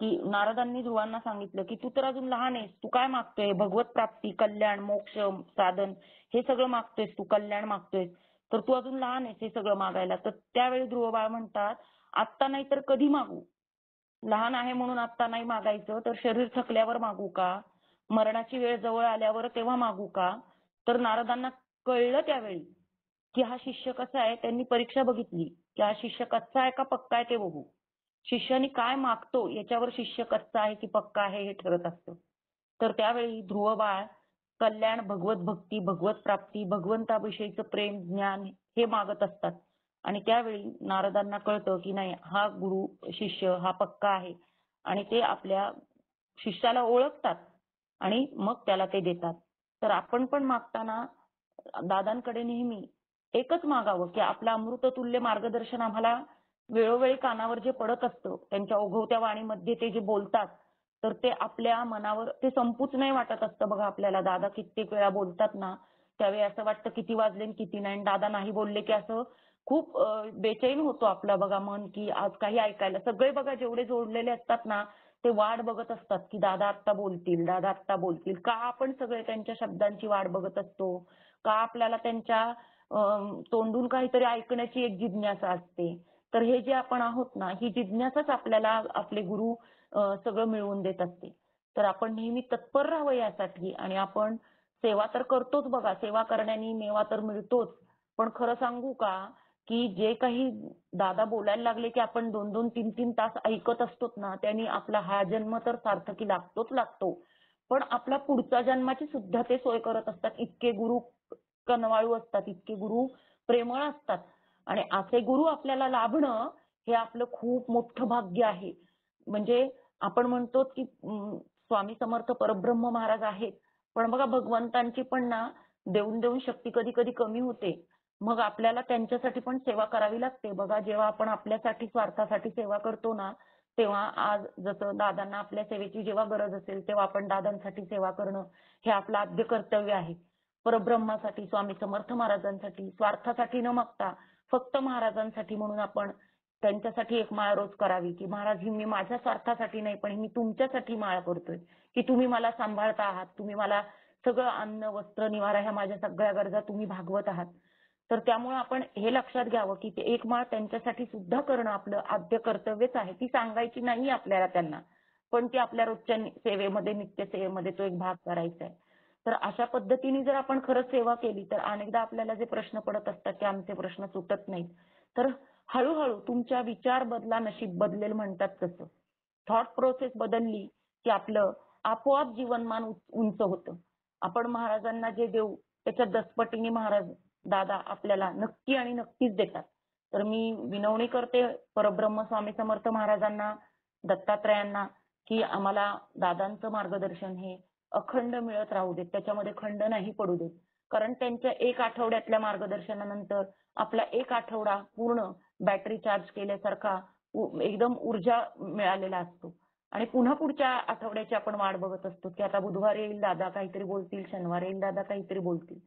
नारदांनी ध्रुवांना सांगितलं की तू तर अजून लहान आहेस, तू काय मागतोय? भगवत प्राप्ती, कल्याण, मोक्ष, साधन हे सगळं मागतोयस तू, कल्याण मागतोयस, तर तू अजून लहान आहेस हे सगळं मागायला. तर त्यावेळी ध्रुव बाळ म्हणतात आत्ता नाही तर कधी मागू? लहान आहे म्हणून आत्ता नाही मागायचं, तर शरीर थकल्यावर मागू का? मरणाची वेळ जवळ आल्यावर तेव्हा मागू का? तर नारदांना कळलं त्यावेळी की हा शिष्य कसा आहे. त्यांनी परीक्षा बघितली की हा शिष्य कच्चा आहे का पक्का आहे ते बघू. शिष्याने काय मागतो याच्यावर शिष्य कच्चा आहे की पक्का आहे हे ठरत असतं. तर त्यावेळी ध्रुव बाळ कल्याण, भगवत भक्ती, भगवत प्राप्ती, भगवंताविषयीचं प्रेम, ज्ञान हे मागत असतात. आणि त्यावेळी नारदांना कळतं की नाही हा गुरु शिष्य हा पक्का आहे आणि ते आपल्या शिष्याला ओळखतात आणि मग त्याला ते देतात. तर आपण पण मागताना दादांकडे नेहमी एकच मागावं की आपलं अमृततुल्य मार्गदर्शन आम्हाला वेळोवेळी कानावर जे पडत असतं, त्यांच्या ओघवत्या वाणीमध्ये ते जे बोलतात, तर ते आपल्या मनावर ते संपूच नाही वाटत असतं बघा आपल्याला. दादा कित्येक वेळा बोलतात ना, त्यावेळी असं वाटतं किती वाजले आणि किती नाही. दादा नाही बोलले की असं खूप बेचैन होतो आपलं बघा मन की आज काही ऐकायला. सगळे बघा जेवढे जोडलेले असतात ना ते वाट बघत असतात की दादा आत्ता बोलतील, दादा आत्ता बोलतील. का आपण सगळे त्यांच्या शब्दांची वाट बघत असतो? का आपल्याला त्यांच्या तोंडून काहीतरी ऐकण्याची एक जिज्ञासा असते. तर हे जे आपण आहोत ना, ही जिज्ञासाच आपल्याला आपले गुरु सगळं मिळवून देत असते. तर आपण नेहमी तत्पर राहावं यासाठी. आणि आपण सेवा तर करतोच बघा, सेवा करण्याने मेवा तर मिळतोच. पण खरं सांगू का की जे काही दादा बोलायला लागले की आपण 2-2, 3-3 तास ऐकत असतो ना, त्यांनी आपला हा जन्म तर सार्थकी लागतोच लागतो. पण आपला पुढच्या जन्माची सुद्धा ते सोय करत असतात. इतके गुरु कनवाळू असतात, इतके गुरु प्रेमळ असतात. आणि असे गुरु आपल्याला लाभणं हे आपलं खूप मोठं भाग्य आहे. म्हणजे आपण म्हणतो की स्वामी समर्थ परब्रह्म महाराज आहेत, पण बघा भगवंतांची पण ना देऊन देऊन शक्ती कधी कधी कमी होते. मग आपल्याला त्यांच्यासाठी पण सेवा करावी लागते. बघा, जेव्हा आपण आपल्यासाठी स्वार्थासाठी सेवा करतो ना, तेव्हा आज जसं दादांना आपल्या सेवेची जेव्हा गरज असेल तेव्हा आपण दादांसाठी सेवा करणं हे आपलं आद्य कर्तव्य आहे. परब्रह्मासाठी, स्वामी समर्थ महाराजांसाठी, स्वार्थासाठी न मागता फक्त महाराजांसाठी म्हणून आपण त्यांच्यासाठी एक माळ रोज करावी, की महाराज ही मी माझ्या स्वार्थासाठी नाही, पण मी तुमच्यासाठी माळ करतोय, की तुम्ही मला सांभाळता आहात, तुम्ही मला सगळं अन्न, वस्त्र, निवारा ह्या माझ्या सगळ्या गरजा तुम्ही भागवत आहात. तर त्यामुळे आपण हे लक्षात घ्यावं, की ते एक माळ त्यांच्यासाठी सुद्धा करणं आपलं आद्य कर्तव्यच आहे. ती सांगायची नाही आपल्याला त्यांना, पण ती आपल्या रोजच्या सेवेमध्ये, नित्य सेवेमध्ये तो एक भाग करायचा आहे. तर अशा पद्धतीने जर आपण खरंच सेवा केली तर अनेकदा आपल्याला जे प्रश्न पडत असतात की आमचे प्रश्न सुटत नाहीत, तर हळूहळू तुमच्या विचार बदला नशीब बदलेल म्हणतात तसं. थॉट प्रोसेस बदलली की आपलं आपोआप जीवनमान उंच होतं. आपण महाराजांना जे देऊ त्याच्या 10 पटीने महाराज दादा आपल्याला नक्की आणि नक्कीच देतात. तर मी विनवणी करते परब्रह्म स्वामी समर्थ महाराजांना, दत्तात्रयांना, की आम्हाला दादांचं मार्गदर्शन हे अखंड मिळत राहू देत. त्याच्यामध्ये खंड नाही पडू देत. कारण त्यांच्या 1 आठवड्यातल्या मार्गदर्शनानंतर आपला 1 आठवडा पूर्ण बॅटरी चार्ज केल्यासारखा एकदम ऊर्जा मिळालेला असतो. आणि पुन्हा पुढच्या आठवड्याची आपण वाट बघत असतो, की आता बुधवारी येईल दादा काहीतरी बोलतील, शनिवारी येईल दादा काहीतरी बोलतील.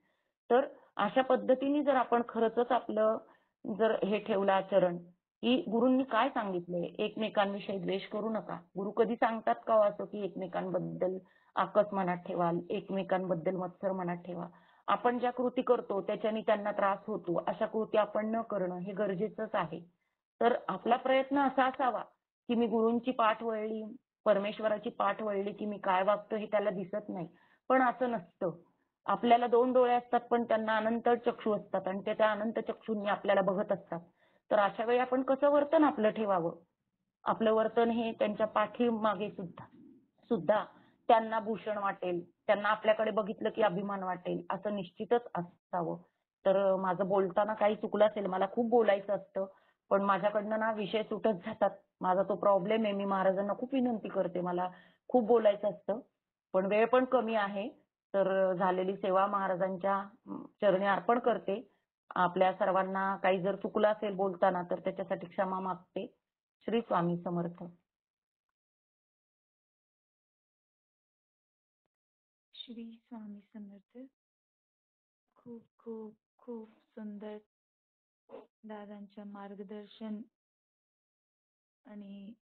तर अशा पद्धतीने जर आपण खरंच आपलं जर हे ठेवलं आचरण, की गुरूंनी काय सांगितलंय, एकमेकांविषयी द्वेष करू नका. गुरु कधी सांगतात का हो असं, की एकमेकांबद्दल आकस मनात ठेवा, एकमेकांबद्दल मत्सर मनात ठेवा. आपण ज्या कृती करतो त्याच्याने त्यांना त्रास होतो, अशा कृती आपण न करणं हे गरजेचंच आहे. तर आपला प्रयत्न असा असावा, की मी गुरूंची पाठ वळली, परमेश्वराची पाठ वळली, की मी काय वागतो हे त्याला दिसत नाही. पण असं नसतं. आपल्याला 2 डोळे असतात पण त्यांना अनंत चक्षु असतात आणि ते त्या अनंत चक्षूंनी आपल्याला बघत असतात. तर अशा वेळी आपण कसं वर्तन आपलं ठेवावं? आपलं वर्तन हे त्यांच्या पाठीमागे सुद्धा सुद्धा त्यांना भूषण वाटेल, त्यांना आपल्याकडे बघितलं की अभिमान वाटेल, असं निश्चितच असावं. तर माझं बोलताना काही चुकलं असेल, मला खूप बोलायचं असतं, पण माझ्याकडनं ना विषय सुटत जातात. माझा तो प्रॉब्लेम आहे. मी महाराजांना खूप विनंती करते. मला खूप बोलायचं असतं, पण वेळ पण कमी आहे. तर झालेली सेवा महाराजांच्या चरणी अर्पण करते. आपल्या सर्वांना काही जर चुकलं असेल बोलताना तर त्याच्यासाठी क्षमा मागते. श्री स्वामी समर्थ.
श्री स्वामी समर्थ. खूप खूप खूप सुंदर दादांचं मार्गदर्शन आणि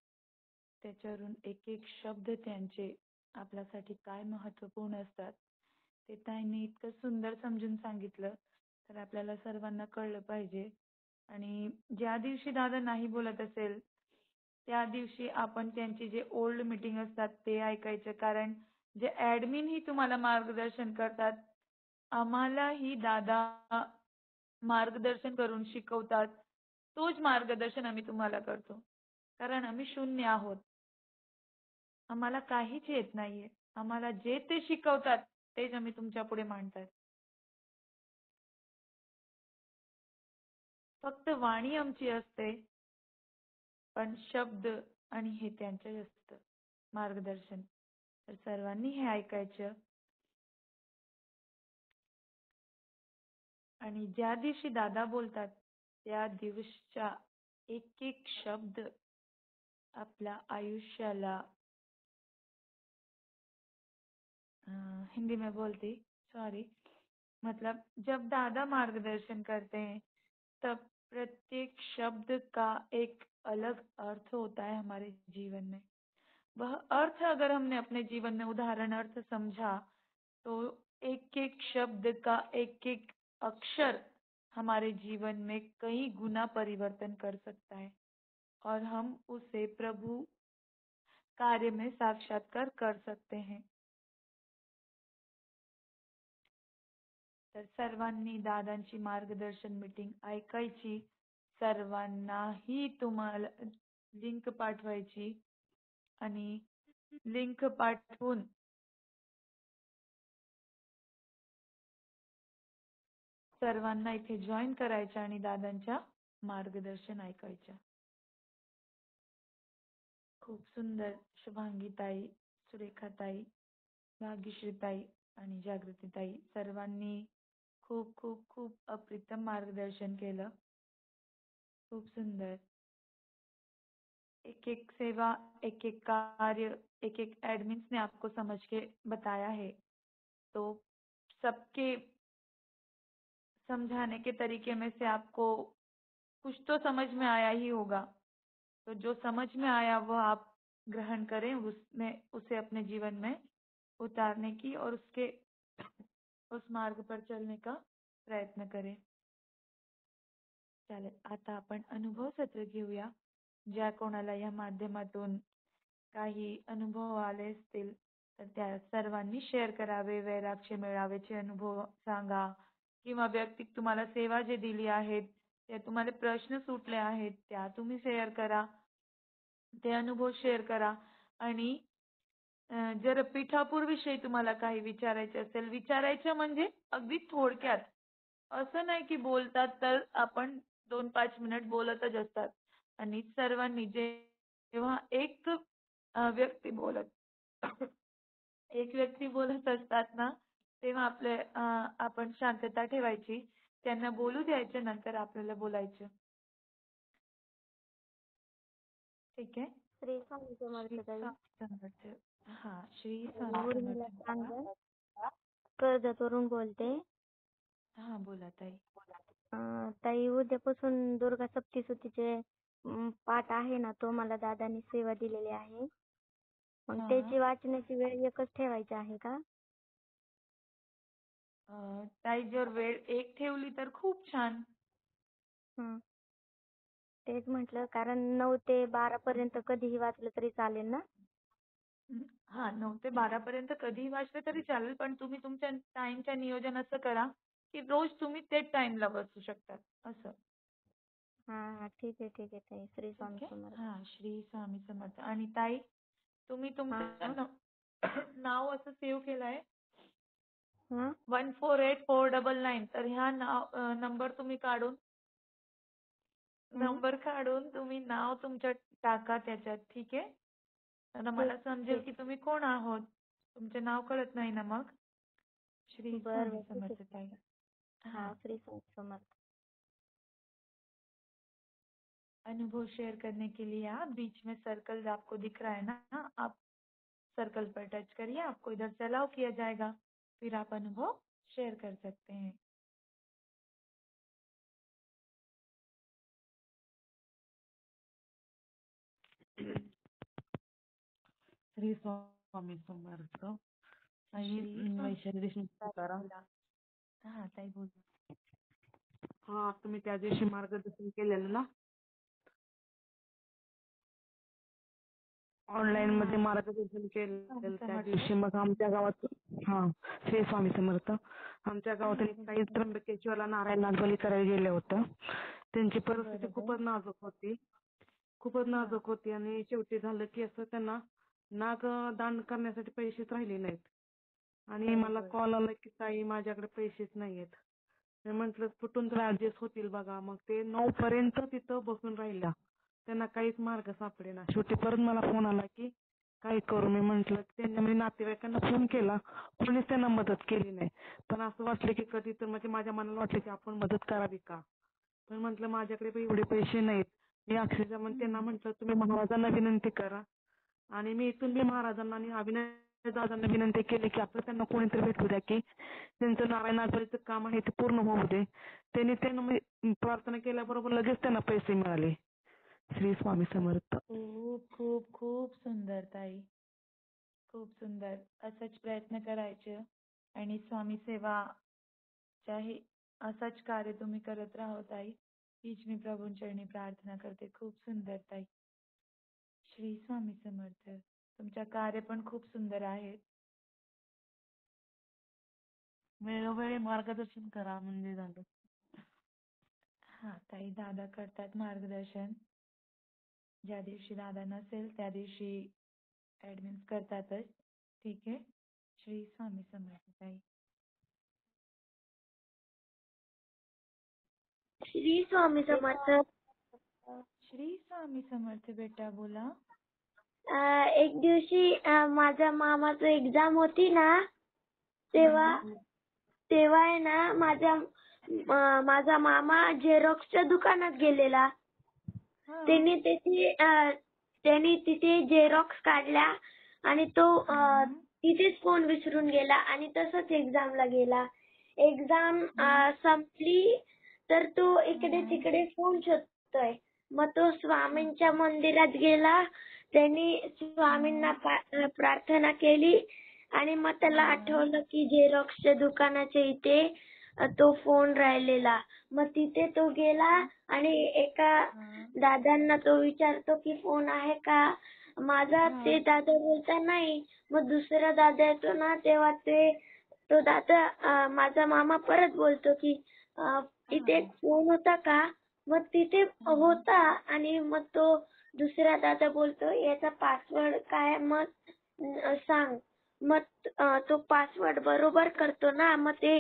त्याच्यावरून एक एक शब्द त्यांचे आपल्यासाठी काय महत्त्वपूर्ण असतात ते ताईंनी इतकं सुंदर समजून सांगितलं, तर आपल्याला सर्वांना कळलं पाहिजे. आणि ज्या दिवशी दादा नाही बोलत असेल त्या दिवशी आपण त्यांची जे ओल्ड मीटिंग असतात ते ऐकायचं, कारण जे ऍडमिन ही तुम्हाला मार्गदर्शन करतात, आम्हालाही दादा मार्गदर्शन करून शिकवतात. तोच मार्गदर्शन आम्ही तुम्हाला करतो, कारण आम्ही शून्य आहोत. आम्हाला काहीच येत नाहीये. आम्हाला जे ते शिकवतात तेच आम्ही तुमच्या पुढे मांडतात. फक्त वाणी आमची असते, पण शब्द आणि हे त्यांचं असतं मार्गदर्शन. तर सर्वांनी हे ऐकायचं आणि ज्या दिवशी दादा बोलतात त्या दिवसचा एक एक शब्द आपल्या आयुष्याला हिंदी में बोलती, सॉरी, मतलब जब दादा मार्गदर्शन करते हैं तब प्रत्येक शब्द का एक अलग अर्थ होता है हमारे जीवन में। वह अर्थ अगर हमने अपने जीवन में उदाहरण अर्थ समझा तो एक एक शब्द का एक एक अक्षर हमारे जीवन में कई गुना परिवर्तन कर सकता है और हम उसे प्रभु कार्य में साक्षात्कार कर सकते हैं। तर सर्वांनी दादांची मार्गदर्शन मीटिंग ऐकायची, सर्वांनाही तुम्हाला लिंक पाठवायची आणि लिंक पाठवून सर्वांना इथे जॉईन करायचं आणि दादांच्या मार्गदर्शन ऐकायचं. खूप सुंदर शुभांगीताई, सुरेखाताई, भाग्यश्रीताई आणि जागृतीताई सर्वांनी खूप खूप खूप अप्रतिम मार्गदर्शन केलं. खूप सुंदर. एक एक सेवा, एक एक कार्य, एक एक एडमिन्स ने आपको समझ के बताया है, तो सबके समझाने के तरीके में से आपको कुछ तो समझ में आया ही होगा। तो जो समझ में आया वह आप ग्रहण करें, उसमें उसे अपने जीवन में उतारने की और उसके उस मार्ग पर चलने का प्रयत्न करें. चालेल. आता आपण अनुभव सत्र घेऊया. ज्या कोणाला या माध्यमातून काही अनुभव आले असतील तर त्या सर्वांनी शेअर करावे. वैराग्य मेळाव्याचे अनुभव सांगा किंवा वैयक्तिक तुम्हाला सेवा जे दिली आहेत, ते तुम्हाला प्रश्न सुटले आहेत, त्या तुम्ही शेअर करा. ते अनुभव शेअर करा आणि जर पीठापूरविषयी तुम्हाला काही विचारायचे असेल, विचारायचं म्हणजे अगदी थोडक्यात. असं नाही की बोलतात तर आपण 2-5 मिनिट बोलतच असतात आणि सर्वांनी जेव्हा व्यक्ती बोलत एक व्यक्ती बोलत असतात ना, तेव्हा आपण शांतता ठेवायची. त्यांना बोलू द्यायचं, नंतर आपल्याला बोलायचं. ठीक आहे?
श्री स्वामी
श्री
समर्थ ताई.
स्वामी समर्थ. हां, श्री स्वामी
उर्मिला
समर्थ.
चांदण कर्जतवरून बोलते.
हां, बोला ताई.
ताई, उद्यापासून दुर्गा सप्तशतीचे पाठ आहे ना, तो मला दादांनी सेवा दिलेली आहे. मग
हां.
त्याची वाचण्याची वेळ एकच ठेवायची आहे का?
ताई जर वेळ एक ठेवली तर खूप छान.
हं. तेच म्हटलं, कारण 9 ते 12 पर्यंत कधीही वाचलं तरी चालेल ना?
हां, 9 ते 12 पर्यंत कधीही वाचलं तरी चालेल, पण तुम्ही तुमच्या टाईमचं नियोजन असं करा, की रोज तुम्ही तेच टाईमला वाचू शकता असं.
हां, ठीक आहे ताई. श्री स्वामी
ठीक आहे?
समर्थ.
हां, श्री स्वामी समर्थ. आणि ताई, तुम्ही तुमचं
हां.
नाव असं सेव्ह केलंय
हां.
148499. तर ह्या नंबर
हं.
तुम्ही नाव तुमचं टाका त्याच्यात. ठीक आहे? तर मला समजेल
ठीक.
की तुम्ही कोण आहोत. तुमचे नाव कळत नाही ना मग. श्री स्वामी
बरं. ठीक
समर्थ
आहे.
ताई. हां.
हां, श्री स्वामी समर्थ.
अनुभव शेयर करने के लिए आप बीच में सर्कल आपको दिख रहा है ना, आप सर्कल पर टच करिए, आपको इधर से अलाउ किया जाएगा, फिर आप अनुभव शेयर कर सकते हैं.
श्री स्वामी समर्थ. आई
श्री
वैशाली देशमुख तुकाराम.
बोला. हां ताई बोला.
हा, तुम्ही त्या दिवशी मार्गदर्शन केलेलं ना, ऑनलाईन मध्ये मार्गदर्शन केलेलं त्या दिवशी. मग आमच्या गावात, हा, श्री स्वामी समर्थ, आमच्या गावातून काही त्र्यंबकेश्वरला नारायण नागबली करायला गेले होतं. त्यांची परिस्थिती खूपच नाजूक होती आणि शेवटी झालं की असं त्यांना नागदान करण्यासाठी पैसेच राहिले नाहीत. आणि मला कॉल आला की ताई माझ्याकडे पैसेच नाहीयेत. मी म्हटलं कुठून तर ऍडजस्ट होतील बघा. मग ते 9 पर्यंत तिथं बसून राहिल्या, त्यांना काहीच मार्ग सापडेना. शेवटी परत मला फोन आला की काय करू. मी म्हटलं त्यांनी म्हणजे नातेवाईकांना फोन केला, कोणीच त्यांना मदत केली नाही. पण असं वाटलं की कधी तर म्हणजे माझ्या मनाला वाटलं की आपण मदत करावी का. पण म्हटलं माझ्याकडे एवढे पैसे नाहीत. मी अक्षरशः त्यांना म्हटलं तुम्ही महाराजांना विनंती करा. आणि मी इथून महाराजांना आणि अविनाश दादांना विनंती केली की आपलं त्यांना कोणीतरी भेटू द्या की त्यांचं नारायण नागबलीचं काम आहे ते पूर्ण होऊ दे. त्यांनी प्रार्थना केल्याबरोबर लगेच त्यांना पैसे मिळाले. श्री स्वामी समर्थ.
खूप खूप खूप सुंदर ताई. खूप सुंदर. असंच प्रयत्न करायचे आणि स्वामी सेवाच्याही असंच कार्य तुम्ही करत राहा ताई. हीच मी प्रभूंचरणी प्रार्थना करते. खूप सुंदर ताई. श्री स्वामी समर्थ. तुमचं कार्य पण खूप सुंदर आहे.
वेळोवेळी मार्गदर्शन करा म्हणजे झालं.
हां ताई, दादा करतात मार्गदर्शन. ज्या दिवशी दादा नसेल त्या दिवशी ऍडमिन्स करतातच. ठीक आहे? श्री स्वामी समर्थ ताई.
श्री स्वामी समर्थ.
श्री स्वामी समर्थ बेटा बोला.
एक दिवशी माझ्या मामाचं एक्झाम होती ना,
तेव्हा आहे ना माझा मामा झेरॉक्सच्या दुकानात गेलेला. त्यांनी तिथे झेरॉक्स काढल्या आणि तो तिथेच फोन विसरून गेला आणि तसंच एक्झामला गेला. एक्झाम संपली तर तो इकडे तिकडे फोन शोधतोय. मग तो स्वामींच्या मंदिरात गेला. त्यांनी स्वामींना प्रार्थना केली आणि मग त्याला आठवलं की झेरॉक्सच्या दुकानाच्या इथे तो फोन राहिलेला. मग तिथे तो गेला आणि एका दादांना तो विचारतो की फोन आहे का. माझा ते दादा बोलता नाही. मग दुसरा दादा येतो ना तेव्हा तो दादा माझा मामा परत बोलतो की इथे फोन होता का. मग तिथे होता आणि मग तो दुसरा दादा बोलतो याचा पासवर्ड काय मग सांग. मग तो पासवर्ड बरोबर करतो ना. मग ते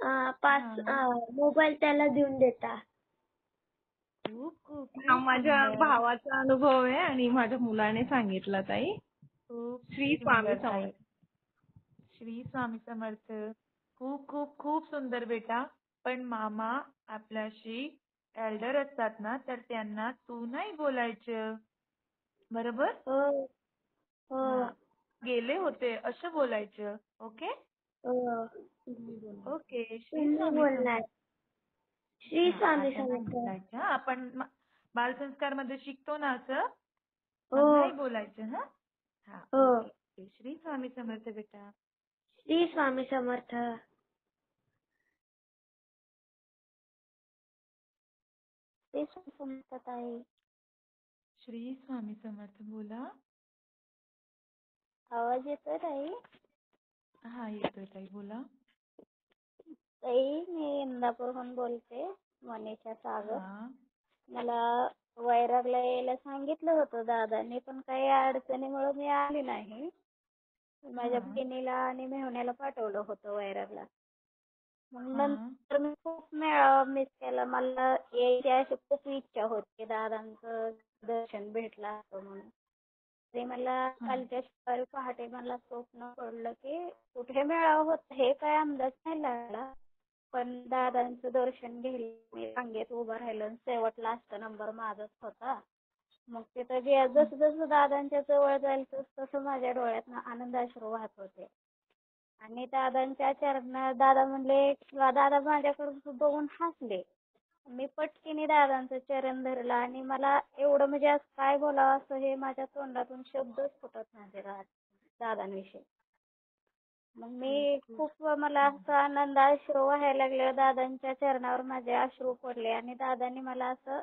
मोबाईल त्याला देऊन देता.
हा माझ्या भावाचा अनुभव आहे आणि माझ्या मुलाने सांगितला ताई. श्री स्वामी समर्थ. श्री स्वामी समर्थ. खूप खूप खूप सुंदर बेटा. पण मामा आपल्याशी एल्डर असतात ना तर त्यांना तू नाही बोलायचं. बरोबर. गेले होते असं बोलायचं. ओके. ओके. श्री स्वामी समर्थ.
श्री स्वामी समर्थ.
आपण बालसंस्कार मध्ये शिकतो ना असं नाही बोलायचं. ओके. श्री स्वामी समर्थ बेटा.
श्री स्वामी समर्थ.
श्री स्वामी समर्थ ताई.
श्री स्वामी समर्थ. बोला.
आवाज येतोय ताई?
हा येतोय ताई. बोला.
ताई मी इंदापूरहून बोलते. मनीषा सागर. मला वैरागला यायला सांगितलं होतं दादांनी पण काही अडचणीमुळे मी आली नाही. माझ्या बहिणीला आणि मेहुण्याला पाठवलं होतं वैरागला. मग नंतर मी खूप मेळावा मिस केला. मला यायची अशी खूप इच्छा होती दादांचं दर्शन भेटलं असतं म्हणून. ते मला कालच्या सकाळी पहाटे मला स्वप्न पडलं की कुठे मेळावा होता हे काय अंदाज नाही लागला. पण दादांचं दर्शन घ्यायला मी रांगेत उभं राहिलो आणि शेवटला लास्ट नंबर माझाच होता. मग तिथं जसं जसं दादांच्या जवळ जाईल तसं माझ्या डोळ्यातनं आनंदाश्रू वाहत होते. आणि दादांच्या चरणात दादा म्हणले दादा माझ्याकडे बघून हसले. मी पटकीने दादांचं चरण धरलं आणि मला एवढं म्हणजे आज काय बोलावं असं हे माझ्या तोंडातून शब्दच फुटत नव्हते दादांविषयी. मग मी खूप मला असं आनंद अश्रू व्हायला लागले. दादांच्या चरणावर माझे अश्रू पडले आणि दादांनी मला असं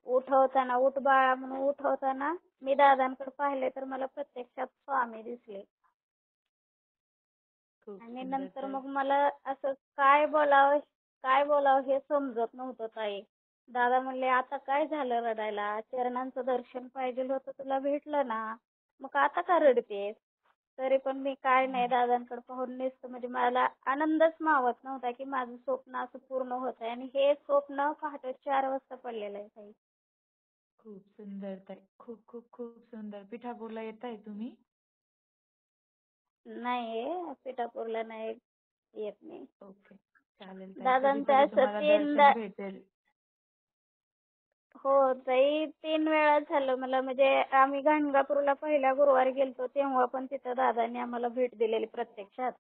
उठवताना उठ बाळा म्हणून उठवताना मी दादांकडे पाहिले तर मला प्रत्यक्षात स्वामी दिसले. आणि नंतर मग मला असं काय बोलावं हे समजत नव्हतं ताई. दादा म्हणले आता काय झालं रडायला. चरणांचं दर्शन पाहिजे होतं तुला भेटलं ना. मग आता का रडतेस. तरी पण मी काय नाही दादांकडे पाहून नुसतं म्हणजे मला आनंदच मावत नव्हता की माझं स्वप्न असं पूर्ण होत आहे. आणि हे स्वप्न पहाटे 4 वाजता पडलेलं आहे ताई.
खूप सुंदर ताई. खूप खूप खूप सुंदर. पिठापूरला येताय तुम्ही?
नाही पिठापूरला नाही येत नाही.
ओके. चालेल ताई.
दादांचं
कधीतरी
असं
तुम्हाला दर्शन भेटेल.
हो ताई 3 वेळा झालं मला. म्हणजे आम्ही गाणगापूरला पहिल्या गुरुवारी गेलतो तेव्हा पण तिथं दादांनी आम्हाला भेट दिलेली प्रत्यक्षात.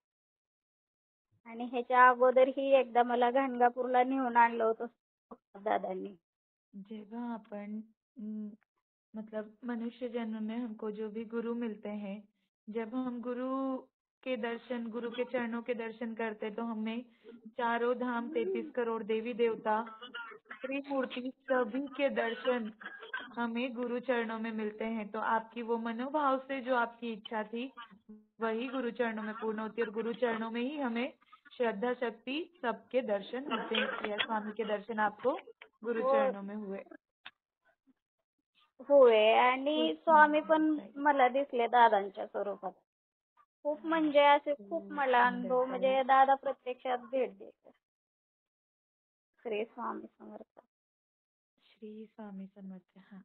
आणि ह्याच्या अगोदरही एकदा मला गाणगापूरला नेऊन आणलं होतं दादांनी.
जेव्हा आपण मतलब मनुष्य जन्म में हमको जो भी गुरु मिलते हैं, जब हम गुरु के चरणों के दर्शन करते तो हमें चारों धाम 33 करोड़ देवी देवता त्रिमूर्ति सभी के दर्शन हमें गुरु चरणों में मिलते हैं. तो आपकी वो मनोभाव से जो आपकी इच्छा थी वही गुरु चरणों में पूर्ण होती है. और गुरु चरणों में ही हमें श्रद्धा शक्ति सबके दर्शन होते हैं. या स्वामी के दर्शन आपको गुरु चरणों में हुए.
होय. आणि स्वामी पण मला दिसले दादांच्या स्वरूपात. खूप म्हणजे असे खूप मला अनुभव म्हणजे दादा प्रत्यक्षात भेट देतात. श्री स्वामी समर्थ.
श्री स्वामी समर्थ. हा.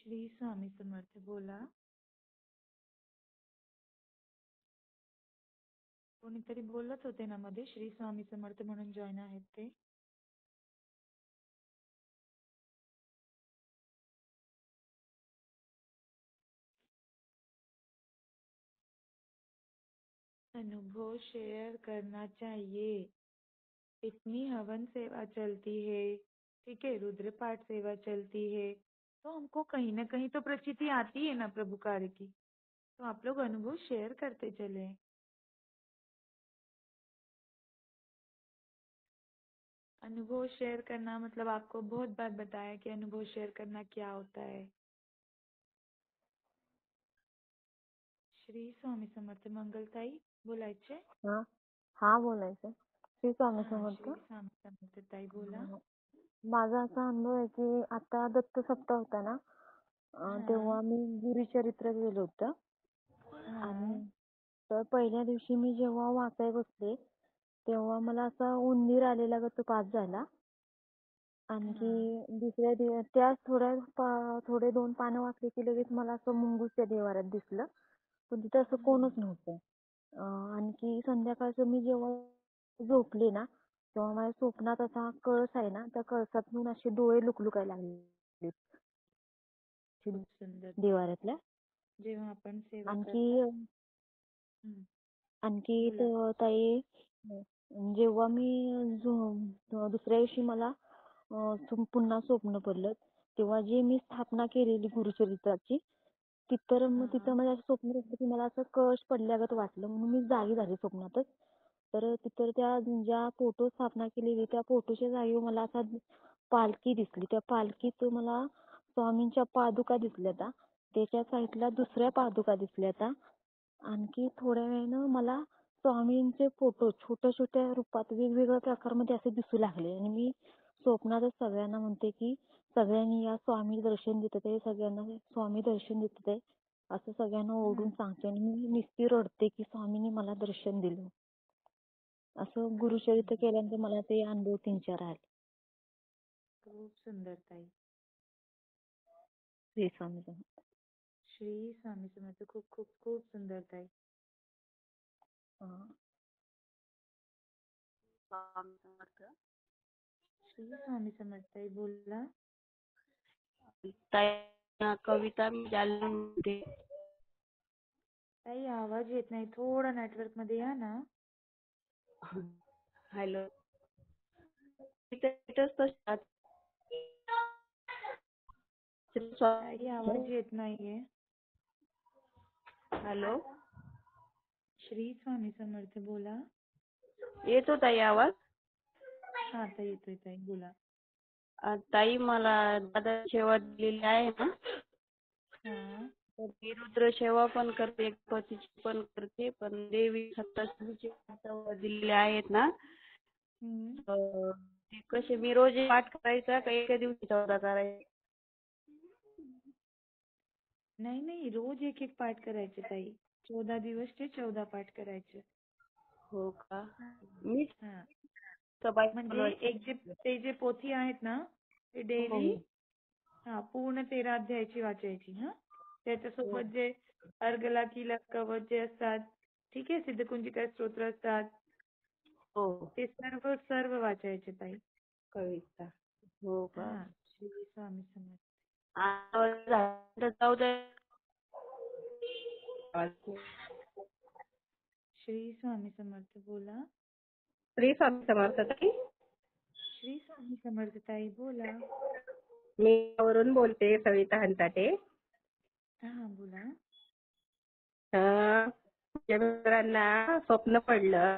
श्री स्वामी समर्थ बोला. कोणीतरी बोलत होते ना मध्ये श्री स्वामी समर्थ म्हणून जॉईन आहेत ते. अनुभव शेयर करना चाहिए. इतनी हवन सेवा चलती है, ठीक है, रुद्रपाठ सेवा चलती है, तो हमको कहीं ना कहीं तो प्रचिति आती है ना प्रभु कार्य की. तो आप लोग अनुभव शेयर करते चले. अनुभव शेयर करना मतलब आपको बहुत बार बताया कि अनुभव शेयर करना क्या होता है. श्री स्वामी समर्थ. मंगलताई बोलायचे.
हा बोलायचं. श्री स्वामी
हा,
समर्थ.
श्री स्वामी समर्थ ताई बोला.
माझा असा अनुभव आहे की आता दत्त सप्ताह होता ना, तेव्हा मी गुरुचरित्र गेलो होतं. आणि तर पहिल्या दिवशी मी जेव्हा वाचाय बसले तेव्हा मला असा उंदीर आलेला गत भास झाला. आणखी दुसऱ्या दिवस त्याच थोडे 2 पानं वाचले की लगेच मला असं मुंगूस त्या देवाऱ्यात दिसलं, पण तिथं असं कोणच नव्हतं. आणखी संध्याकाळचं मी जेव्हा झोपले ना तेव्हा माझ्या स्वप्नात असा कळस आहे ना, त्या कळसातून असे डोळे लुकलुकायला लागले
खूप सुंदर.
देवाऱ्यातल्या.
जेव्हा आपण सेवा
आणखी
बोला.
ताई, जेव्हा मी दुसऱ्या दिवशी मला पुन्हा स्वप्न पडलं तेव्हा जी मी स्थापना केलेली गुरुचरित्राची तिथं माझ्या स्वप्न होतं की मला असं कळस पडल्यागत वाटलं, म्हणून मी जागी झाले स्वप्नातच. तर तिथं त्या ज्या फोटो स्थापना केलेली त्या फोटोच्या जागेवर मला असा पालखी दिसली. त्या पालखीत मला स्वामींच्या पादुका दिसल्या, त्याच्या साईडला दुसऱ्या पादुका दिसल्या. आणखी थोड्या वेळानं मला स्वामींचे फोटो छोट्या छोट्या रूपात वेगवेगळ्या प्रकारमध्ये असे दिसू लागले. आणि मी स्वप्नातच सगळ्यांना म्हणते की सगळ्यांनी या स्वामी दर्शन देतात आहे, सगळ्यांना स्वामी दर्शन देतात आहे असं सगळ्यांना ओरडून सांगते. आणि मी नुसती रडते की स्वामींनी मला दर्शन दिलं. असं गुरुचरित्र केल्यानंतर मला ते अनुभव 3-4 आले.
खूप सुंदर ताई.
श्री स्वामी समर्थ.
श्री स्वामी समर्थ. खूप खूप खूप सुंदर ताई. श्री स्वामी समर्थ ताई बोला.
कविता मी जालना म्हणते.
ताई आवाज येत नाही, थोडा नेटवर्क मध्ये या ना.
हॅलो.
ताई आवाज येत नाहीये.
हॅलो.
श्री स्वामी समर्थ बोला.
येतो ताई आवाज?
हा आता येतोय ताई बोला.
ताई मला दादा सेवा दिलेली आहे ना, तर मी रुद्र सेवा पण करते, पतीची पण करते, पण देवी सप्तशतीची दिलेले आहेत ना, ते कसे मी रोज पाठ करायचा का एका दिवशी 14 करायचा?
नाही रोज एक एक पाठ करायचे ताई. 14 दिवस ते 14 पाठ करायचे.
हो का? मी
म्हणजे ते जे पोथी आहेत ना ते डेली पूर्ण 13 अध्यायाची वाचायची. त्याच्यासोबत जे अर्गला किलक कवच जे असतात, ठीक आहे, सिद्धकुंजिका स्तोत्र असतात, ते सर्व वाचायचे ताई.
कविता. हो का?
श्री स्वामी समर्थ. श्री स्वामी समर्थ बोला.
श्री स्वामी समर्थ ताई.
श्री स्वामी समर्थ ताई बोला.
मी वरून बोलते, सविता हंताटे.
बोला.
माझ्या मित्रांना स्वप्न पडलं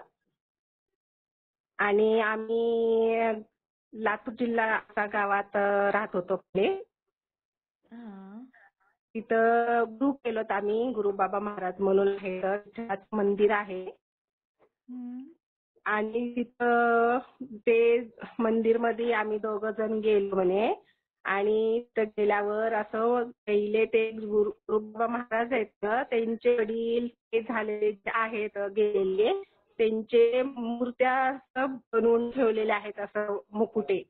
आणि आम्ही लातूर जिल्हा असा गावात राहत होतो. तिथं गुरु केलोत आम्ही. गुरु बाबा महाराज म्हणून आहे, मंदिर आहे. आणि तिथं ते मंदिर मध्ये आम्ही 2 जण गेलो म्हणे. आणि तिथं गेल्यावर असं पहिले ते गुरु बाबा महाराज आहेत ना, त्यांचे वडील ते झालेले आहेत गेलेले, त्यांचे मूर्त्या बनवून ठेवलेल्या आहेत, असं मुकुटे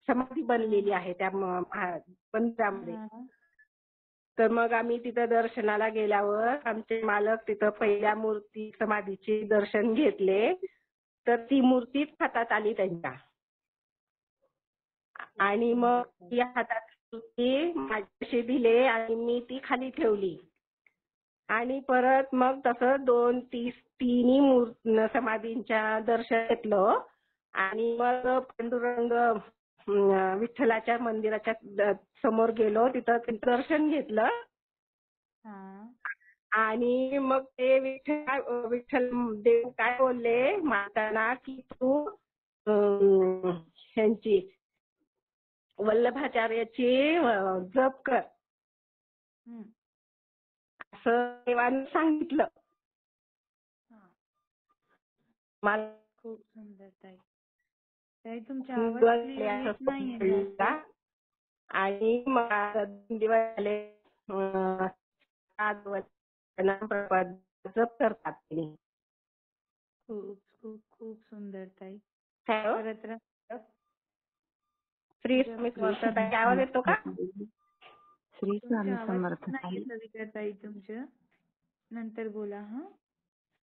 समाधी बनलेली आहे त्या मंदिरामध्ये.
तर मग आम्ही तिथं दर्शनाला गेल्यावर आमचे मालक तिथं पहिल्या मूर्ती समाधीचे दर्शन घेतले. तर ती मूर्तीच हातात आली त्यांच्या. आणि मग ती हातात मूर्ती माझ्याशी दिले आणि मी ती खाली ठेवली. आणि परत मग तसं तिन्ही समाधींच्या दर्शन घेतलं. आणि मग पांडुरंग विठ्ठलाच्या मंदिराच्या समोर गेलो. तिथं दर्शन घेतलं. आणि मग ते विठ्ठल देव काय बोलले माताना की तू ह्यांची वल्लभाचार्याची जप कर असं देवानं सांगितलं. मला
खूप सुंदर ताई. ताई तुमचा आवाज क्लिअर येत नाहीये जास्त.
आणि मग 2 दिवस झाले जप करतात ते.
खूप खूप खूप सुंदर ताई.
हॅलो
परत राहा.
श्री स्वामी समर्थ ताई, आवाज येतो का?
श्री
तुमचा
स्वामी
आवाज
समर्थ
नाही
ताई.
सविता ताई तुमचं. नंतर बोला हा.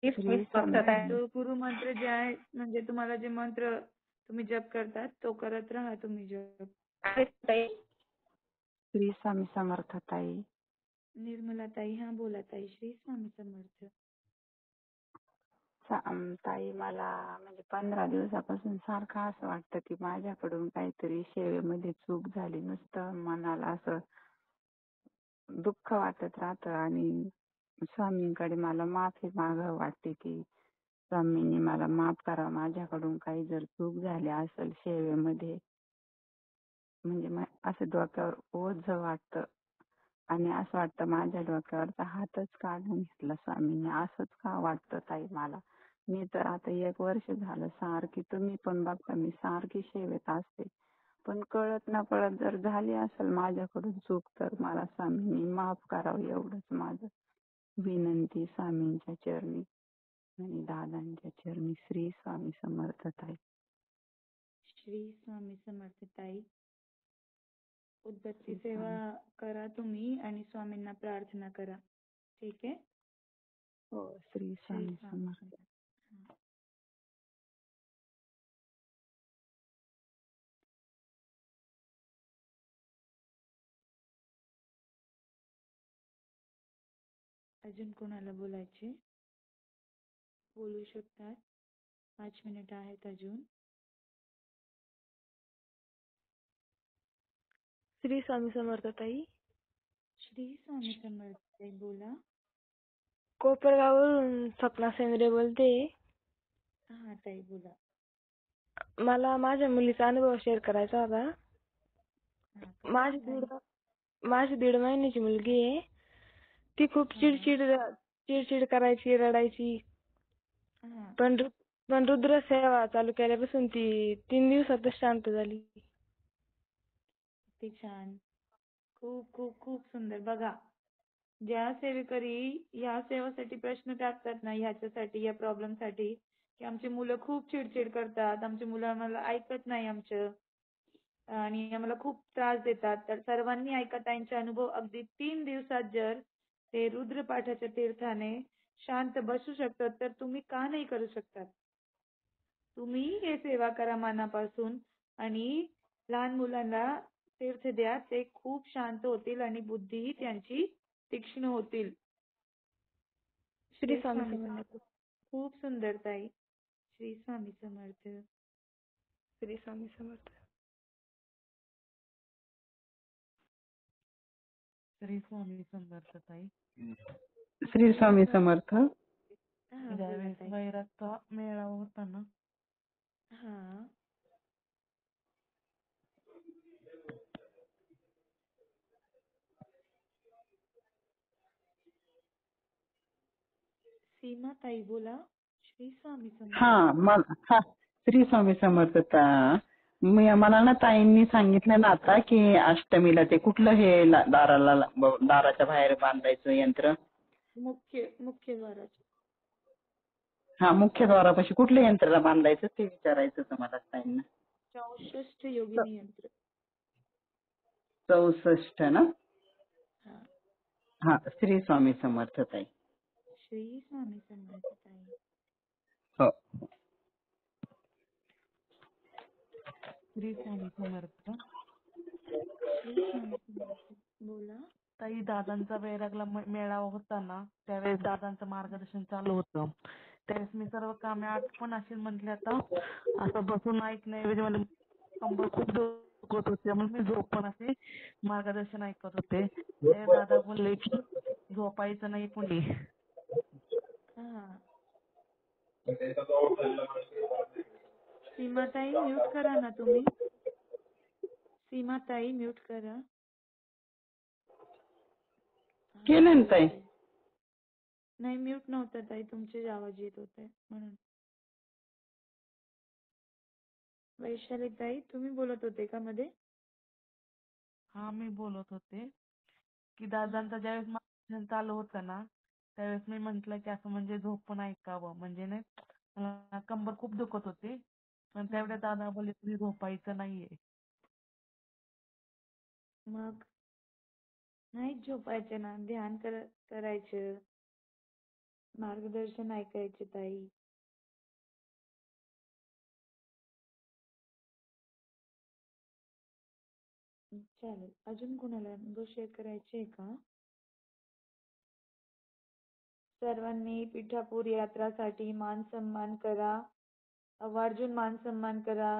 श्री स्वामी समर्थ ताई.
तो गुरुमंत्र जे आहे म्हणजे तुम्हाला जे मंत्र तुम्ही जप करतात तो करत राहा तुम्ही जप.
श्री स्वामी समर्थ ताई.
निर्मला ताई हा बोला ताई. श्री स्वामी समर्थ.
ताई मला म्हणजे 15 दिवसापासून सारखं असं वाटतं की माझ्याकडून काहीतरी सेवेमध्ये चूक झाली. नुसतं मनाला असं दुःख वाटत राहतं आणि स्वामींकडे मला माफी मागावं वाटते की स्वामींनी मला माफ करा, माझ्याकडून काही जर चूक झाली असेल सेवेमध्ये. म्हणजे असं डोक्यावर ओझं वाटतं आणि असं वाटतं माझ्या डोक्यावरचा हातच काढून घेतला स्वामींनी. असंच का वाटतं ताई मला. मी तर आता 1 वर्ष झालं सारखी, तुम्ही पण बघता मी सारखी सेवेत असते. पण कळत न कळत जर झाली असेल माझ्याकडून चूक तर मला स्वामींनी माफ करावं एवढंच माझं विनंती स्वामींच्या चरणी आणि दादांच्या चरणी. श्री स्वामी समर्थ ताई.
श्री स्वामी समर्थ ताई. उदबत्ती सेवा करा तुम्ही आणि स्वामींना प्रार्थना करा. ठीक आहे.
हो. श्री स्वामी समर्थ.
अजून कोणाला बोलायचे बोलू शकतात. 5 मिनिट आहेत अजून.
श्री स्वामी समर्थ ताई.
श्री स्वामी समर्थ ताई बोला.
कोपरगाववरून सपना सेंद्रे बोलते.
हा ताई बोला.
मला माझ्या मुलीचा अनुभव शेअर करायचा होता. माझी 1.5 महिन्याची मुलगी आहे. ती खूप चिडचिड करायची, रडायची. पण रुद्र सेवा चालू केल्यापासून ती 3 दिवसातच शांत झाली.
किती छान. खूप खूप खूप सुंदर. बघा ज्या सेवेकरी या सेवेसाठी प्रश्न टाकतात ना ह्याच्यासाठी या प्रॉब्लेम साठी की आमची मुलं खूप चिडचिड करतात, आमची मुलं आम्हाला ऐकत नाही आमचं आणि आम्हाला खूप त्रास देतात, तर सर्वांनी ऐका त्यांचे अनुभव. अगदी 3 दिवसात जर ते रुद्रपाठाच्या तीर्थाने शांत बसू शकतात तर तुम्ही का नाही करू शकतात. तुम्ही हे सेवा करा मनापासून आणि लहान मुलांना तीर्थ द्या. ते खूप शांत होतील आणि बुद्धीही त्यांची तीक्ष्ण होतील.
श्री स्वामी समर्थ.
खूप सुंदर ताई. श्री स्वामी समर्थ.
श्री स्वामी समर्थ.
श्री स्वामी समर्थ ताई.
श्री स्वामी समर्थ.
ज्यावेळेस वैरागचा मेळावा होता ना
सीमा ताई बोला. श्री स्वामी समर्थ.
श्री स्वामी समर्थ. मला ना ताईंनी सांगितलं ना आता की अष्टमीला ते कुठलं हे दाराच्या बाहेर बांधायचं यंत्र.
मुख्य द्वाराचे.
मुख्य द्वारापाशी कुठल्या यंत्राला बांधायचं ते विचारायचं होतं मला ताईंना.
64 योगिनी यंत्र.
64 ना. हा, श्री स्वामी समर्थ ताई.
श्री स्वामी समर्थ ताई.
हो.
श्री स्वामी समर्थ.
श्री स्वामी समर्थ. बोला.
ताई, दादांचा वैरागला मेळावा होता ना, त्यावेळेस दादांचं मार्गदर्शन चालू होतं. त्यावेळेस मी सर्व कामे आटपून अशी म्हटले, आता असं बसून ऐकण्याऐवजी मला कंबर खूप दुखत होती, त्यामुळे मी झोपून असे मार्गदर्शन ऐकत होते. ते दादा बोलले की झोपायचं नाही कुणी.
हा. सीमाताई म्यूट करा ना तुम्ही. सीमाताई म्यूट करा.
केलं ना ताई.
नाही, म्यूट नव्हतं ताई, तुमचे आवाज येत होते म्हणून. वैशाली ताई, तुम्ही बोलत होते का मध्ये?
हा, मी बोलत होते की दादांचं ज्यावेळेस मार्गदर्शन चालू होतं ना, त्यावेळेस मी म्हंटल की असं म्हणजे झोपून ऐकावं, म्हणजे नाही मला कंबर खूप दुखत होती. पण त्यावेळेस दादा बोलले तुम्ही झोपायचं नाहीये.
मग नाही झोपायचे ना, ध्यान करायचं, मार्गदर्शन ऐकायचे ताई. चालेल. अजून कोणाला अनुभव शेअर करायचे का? सर्वांनी पिठापूर यात्रासाठी मान सन्मान करा, आवर्जून मान सन्मान करा.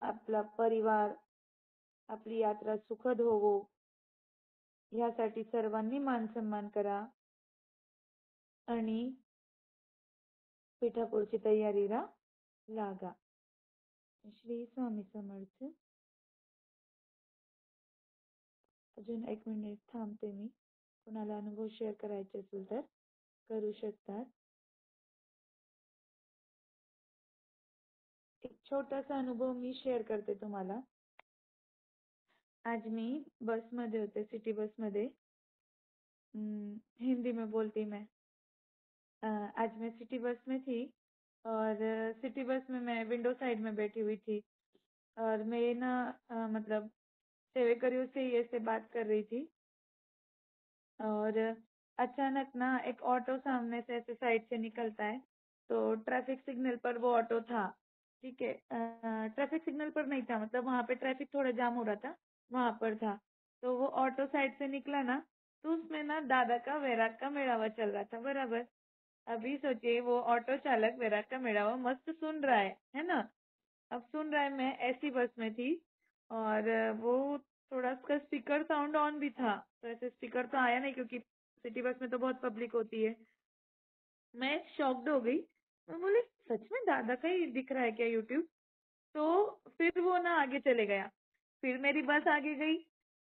आपला परिवार, आपली यात्रा सुखद होवो यासाठी सर्वांनी मान सन्मान करा आणि पिठापूरची तयारीला लागा. श्री स्वामी समर्थ. अजून 1 मिनिट थांबते मी. कोणाला अनुभव शेअर करायचे असेल तर करू शकतात. एक छोटासा अनुभव मी शेअर करते तुम्हाला. आज मी बसमध्ये होते, सिटी बसमध्ये. हिंदी में बोलती मैं. आज मैं सिटी बस में थी और सिटी बस में मैं विंडो साइड में बैठी हुई थी और मैं ना मतलब सेवेकरियों से ऐसे बात कर रही थी और अचानक ना एक ऑटो सामने से ऐसे साइड से निकलता है, तो ट्रैफिक सिग्नल पर वो ऑटो था. ठीक है, ट्रैफिक सिग्नल पर नहीं था, मतलब वहाँ पे ट्रैफिक थोड़ा जाम हो रहा था, वहाँ पर था. तो वो ऑटो साइड से निकला ना, तो उसमें ना दादा का वैराग का मेळावा चल रहा था. बराबर. अभी सोचिए वो ऑटो चालक वैराग का मेळावा मस्त सुन रहा है ना. अब सुन रहा है, मैं ऐसी बस में थी और वो थोड़ा उसका स्पीकर साउंड ऑन भी था, तो ऐसे स्पीकर तो आया नहीं क्योंकि सिटी बस में तो बहुत पब्लिक होती है. मैं शॉक्ड हो गई. मैं बोली सच में दादा का ही दिख रहा है क्या यूट्यूब? तो फिर वो ना आगे चले गया. फिर मेरी बस आगे गई,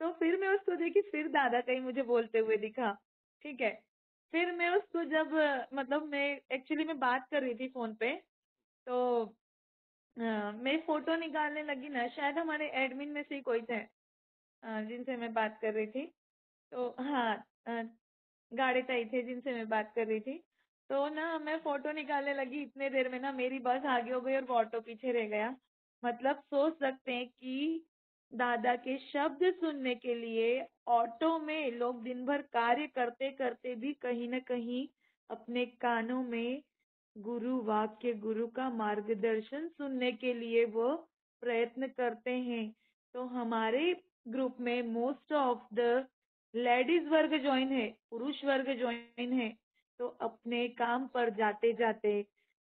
तो फिर मैं उसको देखी, फिर दादा का ही मुझे बोलते हुए दिखा. ठीक है. फिर मैं उसको जब मतलब मैं एक्चुअली मैं बात कर रही थी फोन पे, तो मैं फोटो निकालने लगी ना, शायद हमारे एडमिन में से ही कोई थे जिनसे मैं बात कर रही थी. तो हाँ, गाड़ी ताई थे जिनसे मैं बात कर रही थी. तो ना मैं फोटो निकालने लगी, इतने देर में ना मेरी बस आगे हो गई और वो ऑटो पीछे रह गया. मतलब सोच सकते हैं कि दादा के शब्द सुनने के लिए ऑटो में लोग दिन भर कार्य करते करते भी कहीं न कहीं अपने कानों में गुरु वाक्य, गुरु का मार्गदर्शन सुनने के लिए वो प्रयत्न करते हैं. तो हमारे ग्रुप में मोस्ट ऑफ द लेडीज वर्ग ज्वाइन है, पुरुष वर्ग ज्वाइन है. तो अपने काम पर जाते जाते,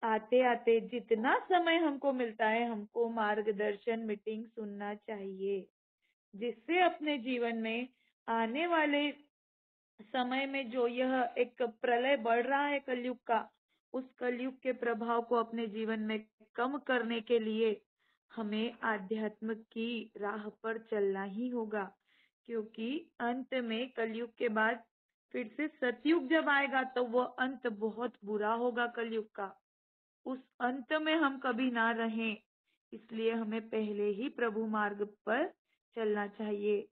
आते आते जितना समय हमको मिलता है, हमको मार्गदर्शन मीटिंग सुनना चाहिए, जिससे अपने जीवन में आने वाले समय में जो यह एक प्रलय बढ़ रहा है कलयुग का, उस कलयुग के प्रभाव को अपने जीवन में कम करने के लिए हमें आध्यात्म की राह पर चलना ही होगा. क्योंकि अंत में कलयुग के बाद फिर से सतयुग जब आएगा तो वो अंत बहुत बुरा होगा कलयुग का. उस अंत में हम कभी ना रहें, इसलिए हमें पहले ही प्रभु मार्ग पर चलना चाहिए.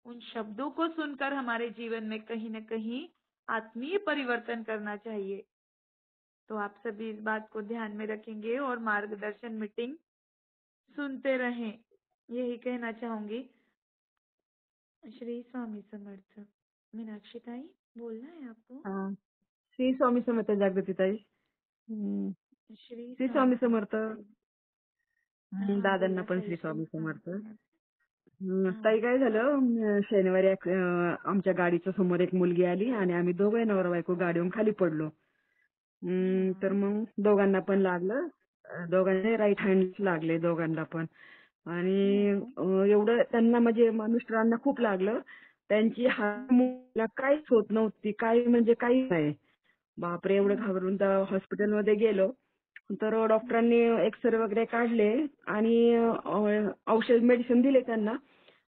उन शब्दों को सुनकर हमारे जीवन में कहीं न कहीं आत्मीय परिवर्तन करना चाहिए. तो आप सभी इस बात को ध्यान में रखेंगे और मार्गदर्शन मीटिंग सुनते रहें, यही कहना चाहूंगी. श्री स्वामी समर्थ. मीनाक्षी ताई बोलना है आपको?
हा. श्री स्वामी समर्थ जागृती ताई. श्री स्वामी समर्थ. दादांना पण श्री स्वामी समर्थ. ताई काय झालं, शनिवारी आमच्या गाडीच्या समोर एक मुलगी आली आणि आम्ही दोघे नवरा बायको गाडीवरून खाली पडलो. तर मग दोघांना पण लागलं, दोघांना राईट हँड लागले दोघांना पण. आणि एवढं त्यांना म्हणजे मिस्टरांना खूप लागलं. त्यांची हात काहीच होत नव्हती, काही म्हणजे काही नाही. बापरे, एवढं घाबरून तर हॉस्पिटलमध्ये गेलो. तर डॉक्टरांनी एक्सरे वगैरे काढले आणि औषध मेडिसिन दिले त्यांना.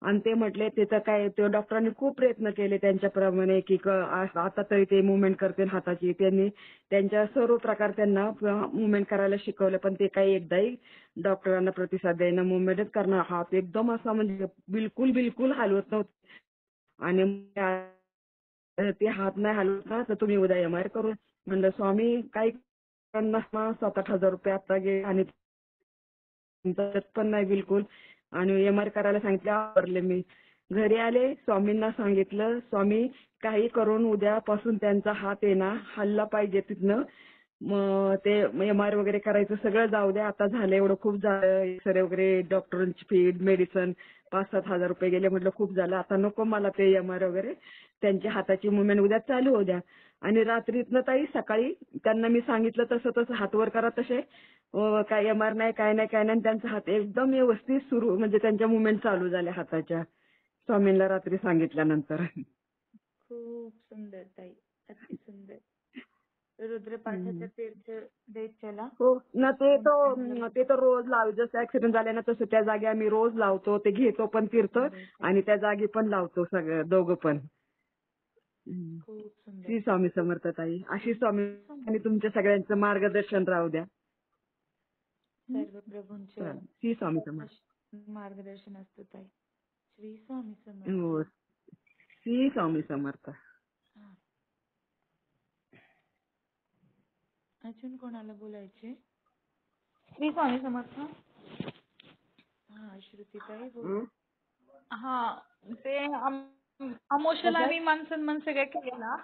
आणि ते म्हटले त्याचं काय, ते डॉक्टरांनी खूप प्रयत्न केले त्यांच्याप्रमाणे की आता तरी ते मुवमेंट करतील हाताची. त्यांनी त्यांच्या सर्व प्रकार त्यांना मुवमेंट करायला शिकवलं, पण ते काही एकदाही डॉक्टरांना प्रतिसाद द्यायला मुवमेंटच करणार. हात एकदम असा म्हणजे बिलकुल हलवत नव्हते. आणि ते हात नाही हलवत ना, तर तुम्ही उद्या MRI करून. म्हणलं स्वामी काही 7,000-8,000 रुपये आता गे आणि पण नाही बिलकुल. आणि MRI करायला सांगितलं, आवरले मी. घरी आले, स्वामींना सांगितलं, स्वामी काही करून उद्यापासून त्यांचा हात आहे ना हल्ला पाहिजे तिथनं. मग ते MRI वगैरे करायचं सगळं जाऊ द्या, आता झालं एवढं खूप झालं. एक्सरे वगैरे, डॉक्टरांची फी, मेडिसिन 5-7 हजार रुपये गेले. म्हटलं खूप झालं, आता नको मला ते MRI वगैरे. त्यांची हाताची मुवमेंट उद्या चालू होऊ द्या. आणि रात्रीतनं ताई सकाळी त्यांना मी सांगितलं तसं हात वर करा तसे. काय MRI नाही, काय नाही. त्यांचा हात एकदम व्यवस्थित सुरू, म्हणजे त्यांच्या मुवमेंट चालू झाल्या हाताच्या, स्वामींना रात्री सांगितल्यानंतर.
खूप सुंदर ताई, अति सुंदर. रुद्रपाठाचा तीर्थ देत चला.
हो ना, ते तर रोज जसं ऍक्सिडेंट झाले ना तसं त्या जागी आम्ही रोज लावतो. ते घेतो पण तीर्थ आणि त्या जागी पण लावतो सगळं, दोघं पण.
खूप सुंदर.
श्री स्वामी समर्थ ताई. अशी स्वामी आणि तुमच्या सगळ्यांचं मार्गदर्शन राहू द्या.
सर्व प्रभूंचे
श्री स्वामी समर्थ.
मार्गदर्शन असतं ताई. श्री स्वामी समर्थ.
हो, श्री स्वामी समर्थ.
अजून कोणाला बोलायचे?
श्री स्वामी समर्थ.
हा, श्रुतीताई बोल.
हा, ते अमोशाला आम्ही मान सन्मान सगळं केलेला.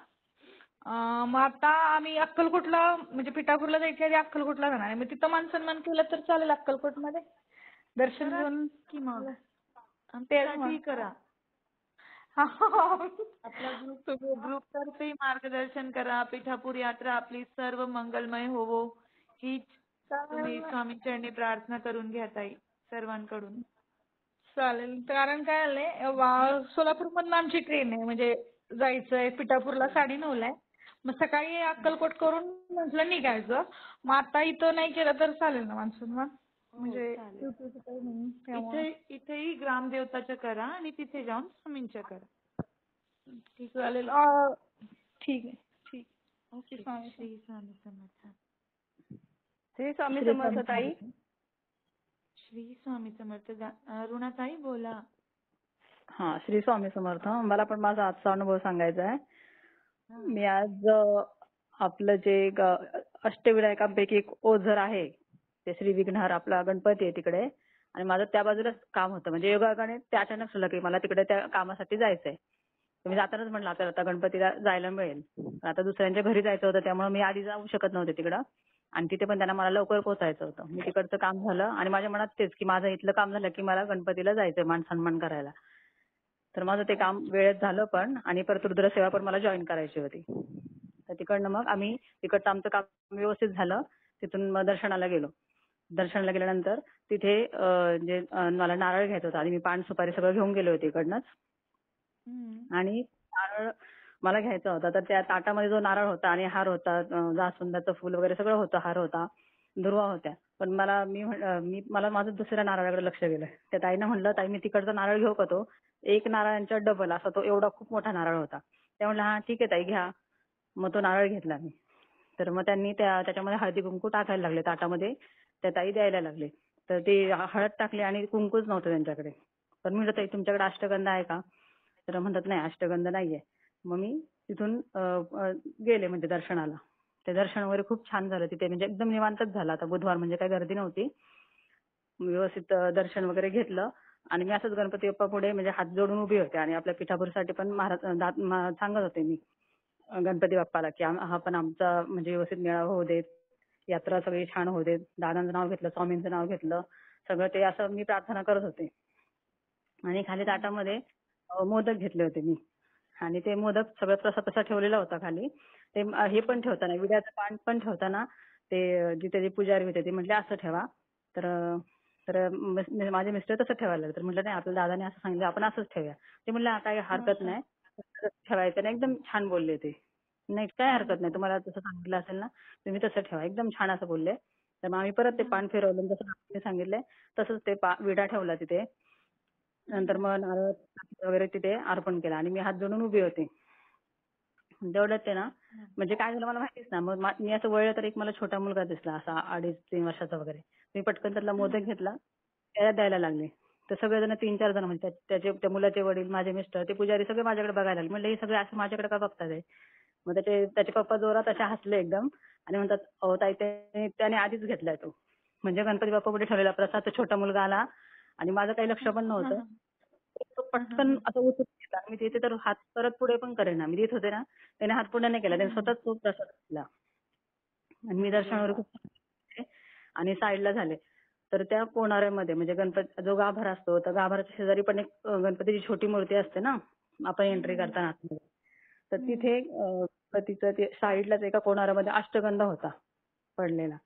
मग आता आम्ही अक्कलकोटला, म्हणजे पिठापूरला जायच्या आधी अक्कलकोटला जाणार आहे. मग तिथं मान सन्मान केलं तर चालेल अक्कलकोटमध्ये दर्शन घेऊन
की मग
ते
करा.
आपला ग्रुप तर्फे मार्गदर्शन करा. पिठापूर यात्रा आपली सर्व मंगलमय होवो हीच तुम्ही स्वामी चरणी प्रार्थना करून घ्या ताई सर्वांकडून.
चालेल. कारण काय आलंय, सोलापूरमधून आमची ट्रेन आहे, म्हणजे जायचंय पिठापूरला 9:30ला आहे. मग सकाळी अक्कलकोट करून म्हटलं निघायचं. मग आता इथं नाही केलं तर चालेल ना मान्सून? म्हणजे
इथेही ग्रामदेवताचं करा आणि तिथे जाऊन स्वामींच्या करा.
चालेल. ठीक आहे, ठीक. ओके.
श्री स्वामी समर्थ.
श्री स्वामी समर्थ ताई.
श्री स्वामी समर्थ. रुणाताई बोला.
हा, श्री स्वामी समर्थ. मला पण माझा आजचा अनुभव सांगायचा आहे. मी आज आपलं जे अष्टविनायकांपैकी एक ओझर आहे, ते श्री विघ्नहर आपला गणपती आहे तिकडे, आणि माझं त्या बाजूलाच काम होतं. म्हणजे योगायोगाने ते अचानक ठरलं की मला तिकडे त्या कामासाठी जायचंय. मी जातानाच म्हणलं आता गणपतीला जायला मिळेल. आता दुसऱ्यांच्या घरी जायचं होतं, त्यामुळे मी आधी जाऊ शकत नव्हते तिकडं. आणि तिथे पण त्यांना मला लवकर पोहोचायचं होतं. मी तिकडचं काम झालं आणि माझ्या मनात तेच की माझं इथलं काम झालं की मला गणपतीला जायचंय मान सन्मान करायला. तर माझं ते काम वेळेत झालं पण, आणि परत रुद्रसेवा पण मला जॉईन करायची होती. तर तिकडनं मग आम्ही तिकडचं आमचं काम व्यवस्थित झालं. तिथून मग दर्शनाला गेलो. दर्शनाला गेल्यानंतर तिथे जे मला नारळ घ्यायचा होता, आणि मी पान सुपारी सगळं घेऊन गेले होते इकडनंच. आणि नारळ मला घ्यायचा होता, तर त्या ताटामध्ये जो नारळ होता आणि हार होता, जास्वंदाचं फुल वगैरे सगळं होतं, हार होता, दुर्वा होत्या. पण मला माझं दुसऱ्या नारळाकडे लक्ष गेलं. त्या ताईनं म्हणलं, ताई मी तिकडचा नारळ घेऊ का? तो एक नारळांच्या डबल असा तो एवढा खूप मोठा नारळ होता. त्या म्हणलं हा ठीक आहे ताई घ्या. मग तो नारळ घेतला मी. तर मग त्यांनी त्याच्यामध्ये हळदी कुंकू टाकायला लागले ताटामध्ये. त्या ताई द्यायला लागले. तर ते हळद टाकली आणि कुंकूच नव्हतं त्यांच्याकडे. पण म्हटलं ताई तुमच्याकडे अष्टगंध आहे का? तर म्हणतात नाही अष्टगंध नाहीये. मग मी तिथून गेले म्हणजे दर्शनाला. ते दर्शन वगैरे खूप छान झालं तिथे, म्हणजे एकदम निवांतच झालं. आता बुधवार म्हणजे काही गर्दी नव्हती. व्यवस्थित दर्शन वगैरे घेतलं. आणि मी असंच गणपती बाप्पा पुढे म्हणजे हात जोडून उभी होते आणि आपल्या पिठापूरसाठी पण सांगत होते मी गणपती बाप्पाला की हा पण आमचा म्हणजे व्यवस्थित मेळावा होऊ देत, यात्रा सगळी छान होऊ देत, दादांचं नाव घेतलं, स्वामींचं नाव घेतलं, सगळं ते असं मी प्रार्थना करत होते. आणि खाली ताटामध्ये मोदक घेतले होते मी आणि ते मोदक सगळं प्रसाद ठेवलेला होता खाली. ते हे पण ठेवताना विड्याचं पान पण ठेवताना ते जिथे जे पुजारी होते ते म्हटले असं ठेवा. तर तर माझे मिस्टर तसं ठेवायला लागले. तर म्हटलं नाही आपल्या दादाने असं सांगितलं आपण असंच ठेवूया. ते म्हटलं काही हरकत नाही ठेवायचं नाही. एकदम छान बोलले ते. नाही काय हरकत नाही तुम्हाला तसं सांगितलं असेल ना तुम्ही तसं ठेवा. एकदम छान असं बोलले. तर मग आम्ही परत ते पान फिरवलं जसं मी सांगितलंय तसंच ते विडा ठेवला तिथे. नंतर मग नारळ वगैरे तिथे अर्पण केला आणि मी हात जोडून उभी होते. तेवढ्यात ते ना म्हणजे काय झालं मला माहितीच ना. मग मी असं वळलं तर एक मला छोटा मुलगा दिसला असा 2.5-3 वर्षाचा वगैरे. मी पटकन त्यातला मोदक घेतला त्याला द्यायला लागले. तर सगळेजण 3-4 जण म्हणजे त्या मुलाचे वडील, माझे मिस्टर, ते पुजारी सगळे माझ्याकडे बघायला लागले. म्हणलं हे सगळे असं माझ्याकडे का बघतात आहे. मग त्याचे पप्पा जोरात असे हसले एकदम आणि म्हणतात अहो ताई त्याने आधीच घेतलाय तो. म्हणजे गणपती बाप्पा पुढे ठेवलेला प्रसाद. तो छोटा मुलगा आला आणि माझं काही लक्ष पण नव्हतं. तो पटकन असं उचलून घेतला. मी तिथे तर हात परत पुढे पण करेना. मी देत होते ना त्याने हात पुढे नाही केला. त्याने स्वतःच तो प्रसाद घेतला. आणि मी दर्शनावर खूप आणि साईडला झाले. तर त्या कोणाऱ्यामध्ये म्हणजे गणपती जो गाभारा असतो त्या गाभाराच्या शेजारी पण एक गणपतीची छोटी मूर्ती असते ना आपण एंट्री करताना आतमध्ये. तर तिथे गणपतीचं ते साईडलाच एका कोणाऱ्यामध्ये अष्टगंध होता पडलेला.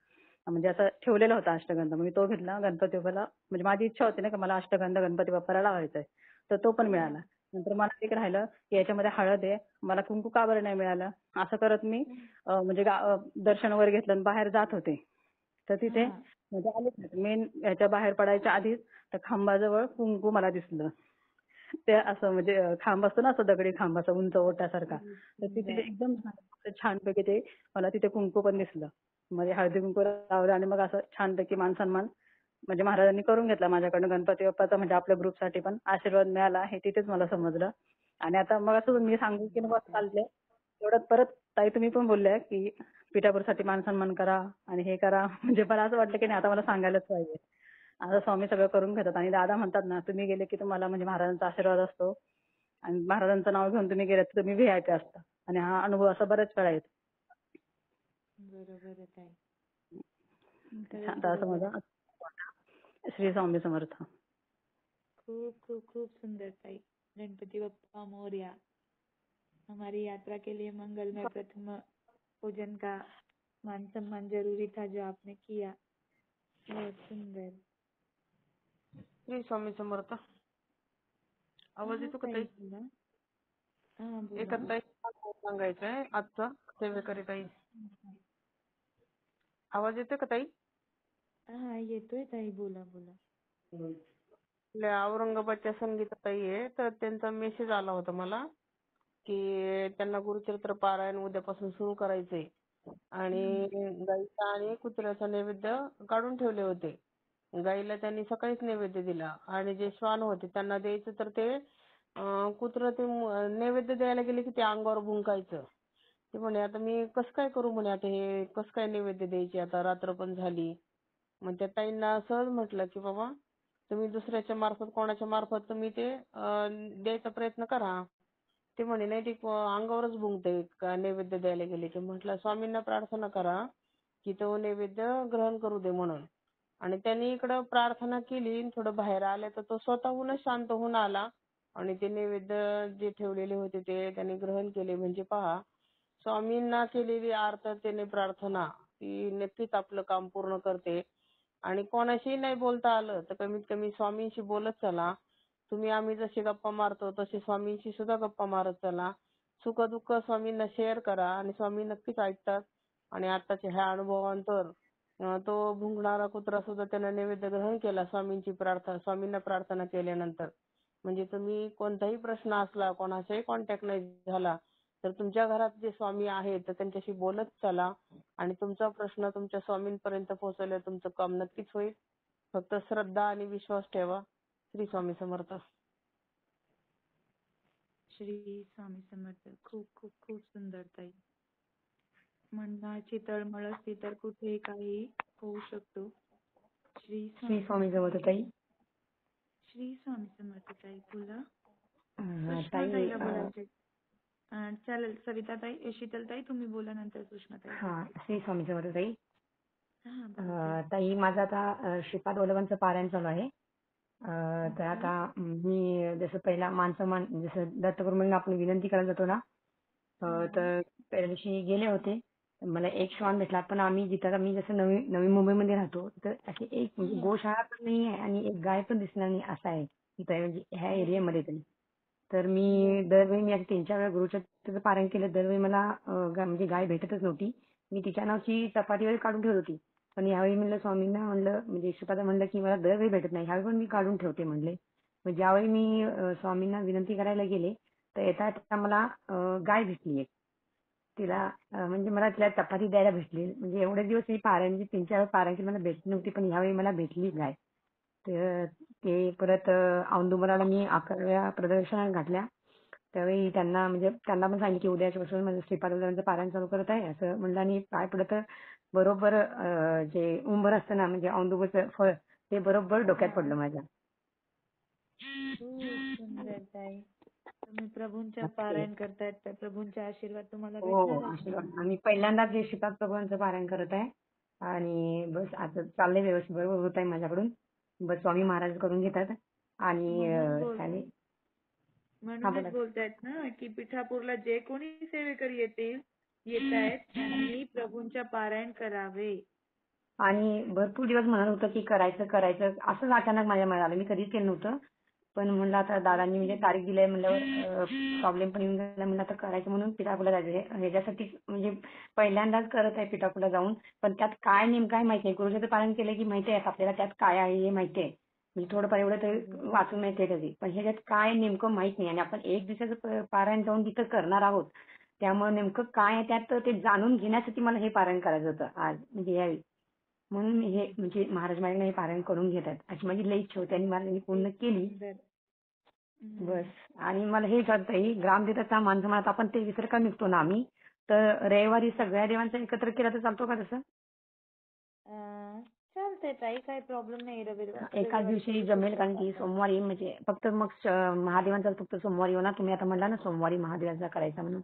म्हणजे असं ठेवलेला होता अष्टगंध. मग मी तो घेतला गणपती बाप्पाला म्हणजे माझी इच्छा होती ना की मला अष्टगंध गणपती बाप्पाला लावायचा आहे. तर तो पण मिळाला. नंतर मला एक राहिलं की याच्यामध्ये हळद आहे मला कुंकू का बरं नाही मिळालं. असं करत मी म्हणजे दर्शन वगैरे घेतलं आणि बाहेर जात होते. तर तिथे म्हणजे आलेच मेन ह्याच्या बाहेर पडायच्या आधीच त्या खांबाजवळ कुंकू मला दिसलं. ते असं म्हणजे खांब असतो ना असं दगडी खांब असं उंच ओट्यासारखा. तर तिथे एकदम छानपैकी ते मला तिथे कुंकू पण दिसलं. म्हणजे हळदी कुंकू लावलं आणि मग असं छानपैकी मान सन्मान म्हणजे महाराजांनी करून घेतला माझ्याकडनं गणपती बाप्पाचा म्हणजे आपल्या ग्रुपसाठी पण आशीर्वाद मिळाला हे तिथेच मला समजलं. आणि आता मग असं मी सांगू की मग चालले तेवढ्यात परत ताई तुम्ही पण बोलल्या की पिठापूरसाठी मान सन्मान करा आणि हे करा. म्हणजे मला असं वाटलं की नाही आता मला सांगायलाच पाहिजे. आता स्वामी सगळं करून घेतात आणि दादा म्हणतात ना तुम्ही गेले की तुम्हाला म्हणजे महाराजांचा आशीर्वाद असतो आणि महाराजांचं नाव घेऊन तुम्ही गेलात तर तुम्ही व्हीआयपी असता. आणि हा अनुभव असा बऱ्याच वेळा येतो.
बरोबर आहे ताई.
आता असं माझा श्री स्वामी समर्थ.
खूप खूप खूप सुंदर ताई. गणपति बप्पा मोरया. हमारी यात्रा के लिए मंगलमय प्रथम पूजन का मान सम्मान जरूरी था जो आपने किया. बहुत सुंदर.
श्री स्वामी समर्थ. आवाज येतो का ताई? एका ताई सांगायचं आहे आजचा सेवेकरी ताई. आवाज येतोय का ताई?
हा येतोय ताई बोला बोला.
आपल्या औरंगाबादच्या संगीता ताई आहे तर त्यांचा मेसेज आला होता मला की त्यांना गुरुचरित्र पारायण उद्यापासून सुरू करायचंय आणि गाईचा आणि कुत्र्याचा नैवेद्य काढून ठेवले होते. गाईला त्यांनी सकाळीच नैवेद्य दिला आणि जे श्वान होते त्यांना द्यायचं तर ते कुत्रं ते नैवेद्य द्यायला गेले की ते अंगावर भुंकायचं. ते म्हणे आता मी कसं काय करू म्हणे आता हे कसं काय नैवेद्य द्यायचे आता रात्र पण झाली. मग त्या ताईंना सहज म्हटलं की बाबा तुम्ही दुसऱ्याच्या मार्फत कोणाच्या मार्फत तुम्ही ते द्यायचा प्रयत्न करा. ते म्हणे नाही ते अंगावरच भुंकते का नैवेद्य द्यायला गेले की. म्हटलं स्वामींना प्रार्थना करा की तो नैवेद्य ग्रहण करू दे म्हणून. आणि त्यांनी इकडं प्रार्थना केली थोडं बाहेर आले तर तो स्वतःहूनच शांत होऊन आला आणि ते नैवेद्य जे ठेवलेले होते ते त्यांनी ग्रहण केले. म्हणजे पहा स्वामींना केलेली आर्ततेने प्रार्थना ती नक्कीच आपलं काम पूर्ण करते. आणि कोणाशीही नाही बोलता आलं तर कमीत कमी स्वामींशी बोलत चला. तुम्ही आम्ही जसे गप्पा मारतो तसे स्वामींशी सुद्धा गप्पा मारत चला. सुख दुःख स्वामींना शेअर करा आणि स्वामी नक्कीच ऐकतात. आणि आताच्या ह्या अनुभवानंतर तो भुंकणारा कुत्रा सुद्धा त्यानं नैवेद्य ग्रहण केला स्वामींना प्रार्थना केल्यानंतर. म्हणजे तुम्ही कोणताही प्रश्न असला कोणाचाही कॉन्टॅक्ट नाही झाला तर तुमच्या घरात जे स्वामी आहेत तर त्यांच्याशी बोलत चला आणि तुमचा प्रश्न तुमच्या स्वामींपर्यंत पोहोचवल्यावर तुमचं काम नक्कीच होईल. फक्त श्रद्धा आणि विश्वास ठेवा. श्री स्वामी समर्थ.
श्री स्वामी समर्थ. खूप खूप खूप सुंदर ताई. मनाची तळमळ असली तर कुठेही काही होऊ शकतो. श्री
स्वामी समर्थ ताई.
श्री स्वामी समर्थ ताई बोला.
ताई
सुषमाताईला बोलायचे. चालेल सविताताई, शीतलताई तुम्ही बोला नंतर सुषमाताई.
हा श्री स्वामी समर्थ ताई.
हा बोला.
ताई माझं आता श्रीपाद वल्लभांचं पारायण चालू आहे. तर आता मी जसं पहिला मानसन्मान जसं दत्तप्रभूंना आपण विनंती करायला जातो ना, तर पहिल्या दिवशी गेले होते. मला एक श्वान भेटला, पण आम्ही जिथं मी जसं नवी मुंबईमध्ये राहतो तर अशी एक म्हणजे गोशाळा पण नाही आहे आणि एक गाय पण दिसणार नाही असं आहे इथं म्हणजे ह्या एरियामध्ये तरी. तर मी दरवेळी मी आता 3-4 वेळा गुरुचरित्राचं पारायण केलं, दरवेळी मला म्हणजे गाय भेटतच नव्हती. मी तिच्या नावची चपाती वगैरे काढून ठेवत होती. पण यावेळी म्हणलं स्वामींना म्हणलं म्हणजे श्रीपादा म्हणलं की मला दरवेळी भेटत नाही, ह्यावेळी पण मी काढून ठेवते म्हणले. मग ज्यावेळी मी स्वामींना विनंती करायला गेले तर येता येता मला गाय भेटली एक. तिला म्हणजे मला तिला चपाती द्यायला भेटली. म्हणजे एवढे दिवस मी पारायण 3-4 वेळा पारायण केली, मला भेटली नव्हती, पण ह्यावेळी मला भेटली गाय. तर ते परत औदुंबराला मी 11व्या प्रदक्षिणा घातल्या. त्यावेळी त्यांना म्हणजे त्यांना पण सांगितलं की उद्याच्या पासून माझं श्रीपाद वल्लभांचं पारायण चालू करत आहे असं म्हणलं. आणि पाय पडलं तर बरोबर जे उंबर असतं ना म्हणजे औदुंबरचं फळ ते बरोबर डोक्यात पडलं माझ्या.
खूप सुंदर ताई. तुम्ही प्रभूंच्या पारायण करतायत तर प्रभूंचा आशीर्वाद तुम्हाला
हो
भेटणारच.
आशीर्वाद. आणि पहिल्यांदाच हे श्रीपाद प्रभूंचं पारायण करत आहे आणि बस आता चाललंय व्यवस्थित बरोबर होत आहे माझ्याकडून. बस स्वामी महाराज करून घेतात. आणि
म्हणूनच बोलतायत ना की पिठापूरला जे कोणी सेवेकरी येत आहेत त्यांनी प्रभूंच्या पारायण करावे.
आणि भरपूर दिवस म्हणत होतं की करायचं असंच अचानक माझ्या मनात आलं. मी कधीच केलं नव्हतं, पण म्हणलं आता दादांनी म्हणजे तारीख दिली म्हणल्यावर प्रॉब्लेम पण येऊन गेला, म्हणलं आता करायचं म्हणून पिठापूरला जायचं. ह्याच्यासाठी म्हणजे पहिल्यांदाच करत आहे पिठापूरला जाऊन. पण त्यात काय नेमकं आहे माहिती आहे. गुरुचरित्र पारायण केलं की माहिती आहे आपल्याला त्यात काय आहे हे माहिती आहे. म्हणजे थोडंफार एवढं तरी वाचून माहिती आहे त्याची, पण ह्याच्यात काय नेमकं माहित नाही. आणि आपण 1 दिवसाचं पारायण जाऊन तिथं करणार आहोत, त्यामुळे नेमकं काय आहे त्यात ते जाणून घेण्यासाठी मला हे पारायण करायचं होतं आज म्हणजे यावेळी. म्हणून हे म्हणजे महाराज माझ्याकडे हे पारायण करून घेतात अशी माझी लई इच्छा होती आणि महाराजांनी पूर्ण केली. बस. आणि मला हे कळतंय ग्रामदेवताचा मानसन्मानात आपण ते विसर का निघतो ना आम्ही, तर रविवारी सगळ्या देवांचा एकत्र केला तर चालतो का तसं?
चालतंय ताई, काही प्रॉब्लेम नाही. रविवारी
एकाच दिवशी जमेल, कारण की सोमवारी म्हणजे फक्त मग महादेवांचा फक्त सोमवारी होणार. तुम्ही आता म्हणला ना सोमवारी महादेवांचा करायचा म्हणून.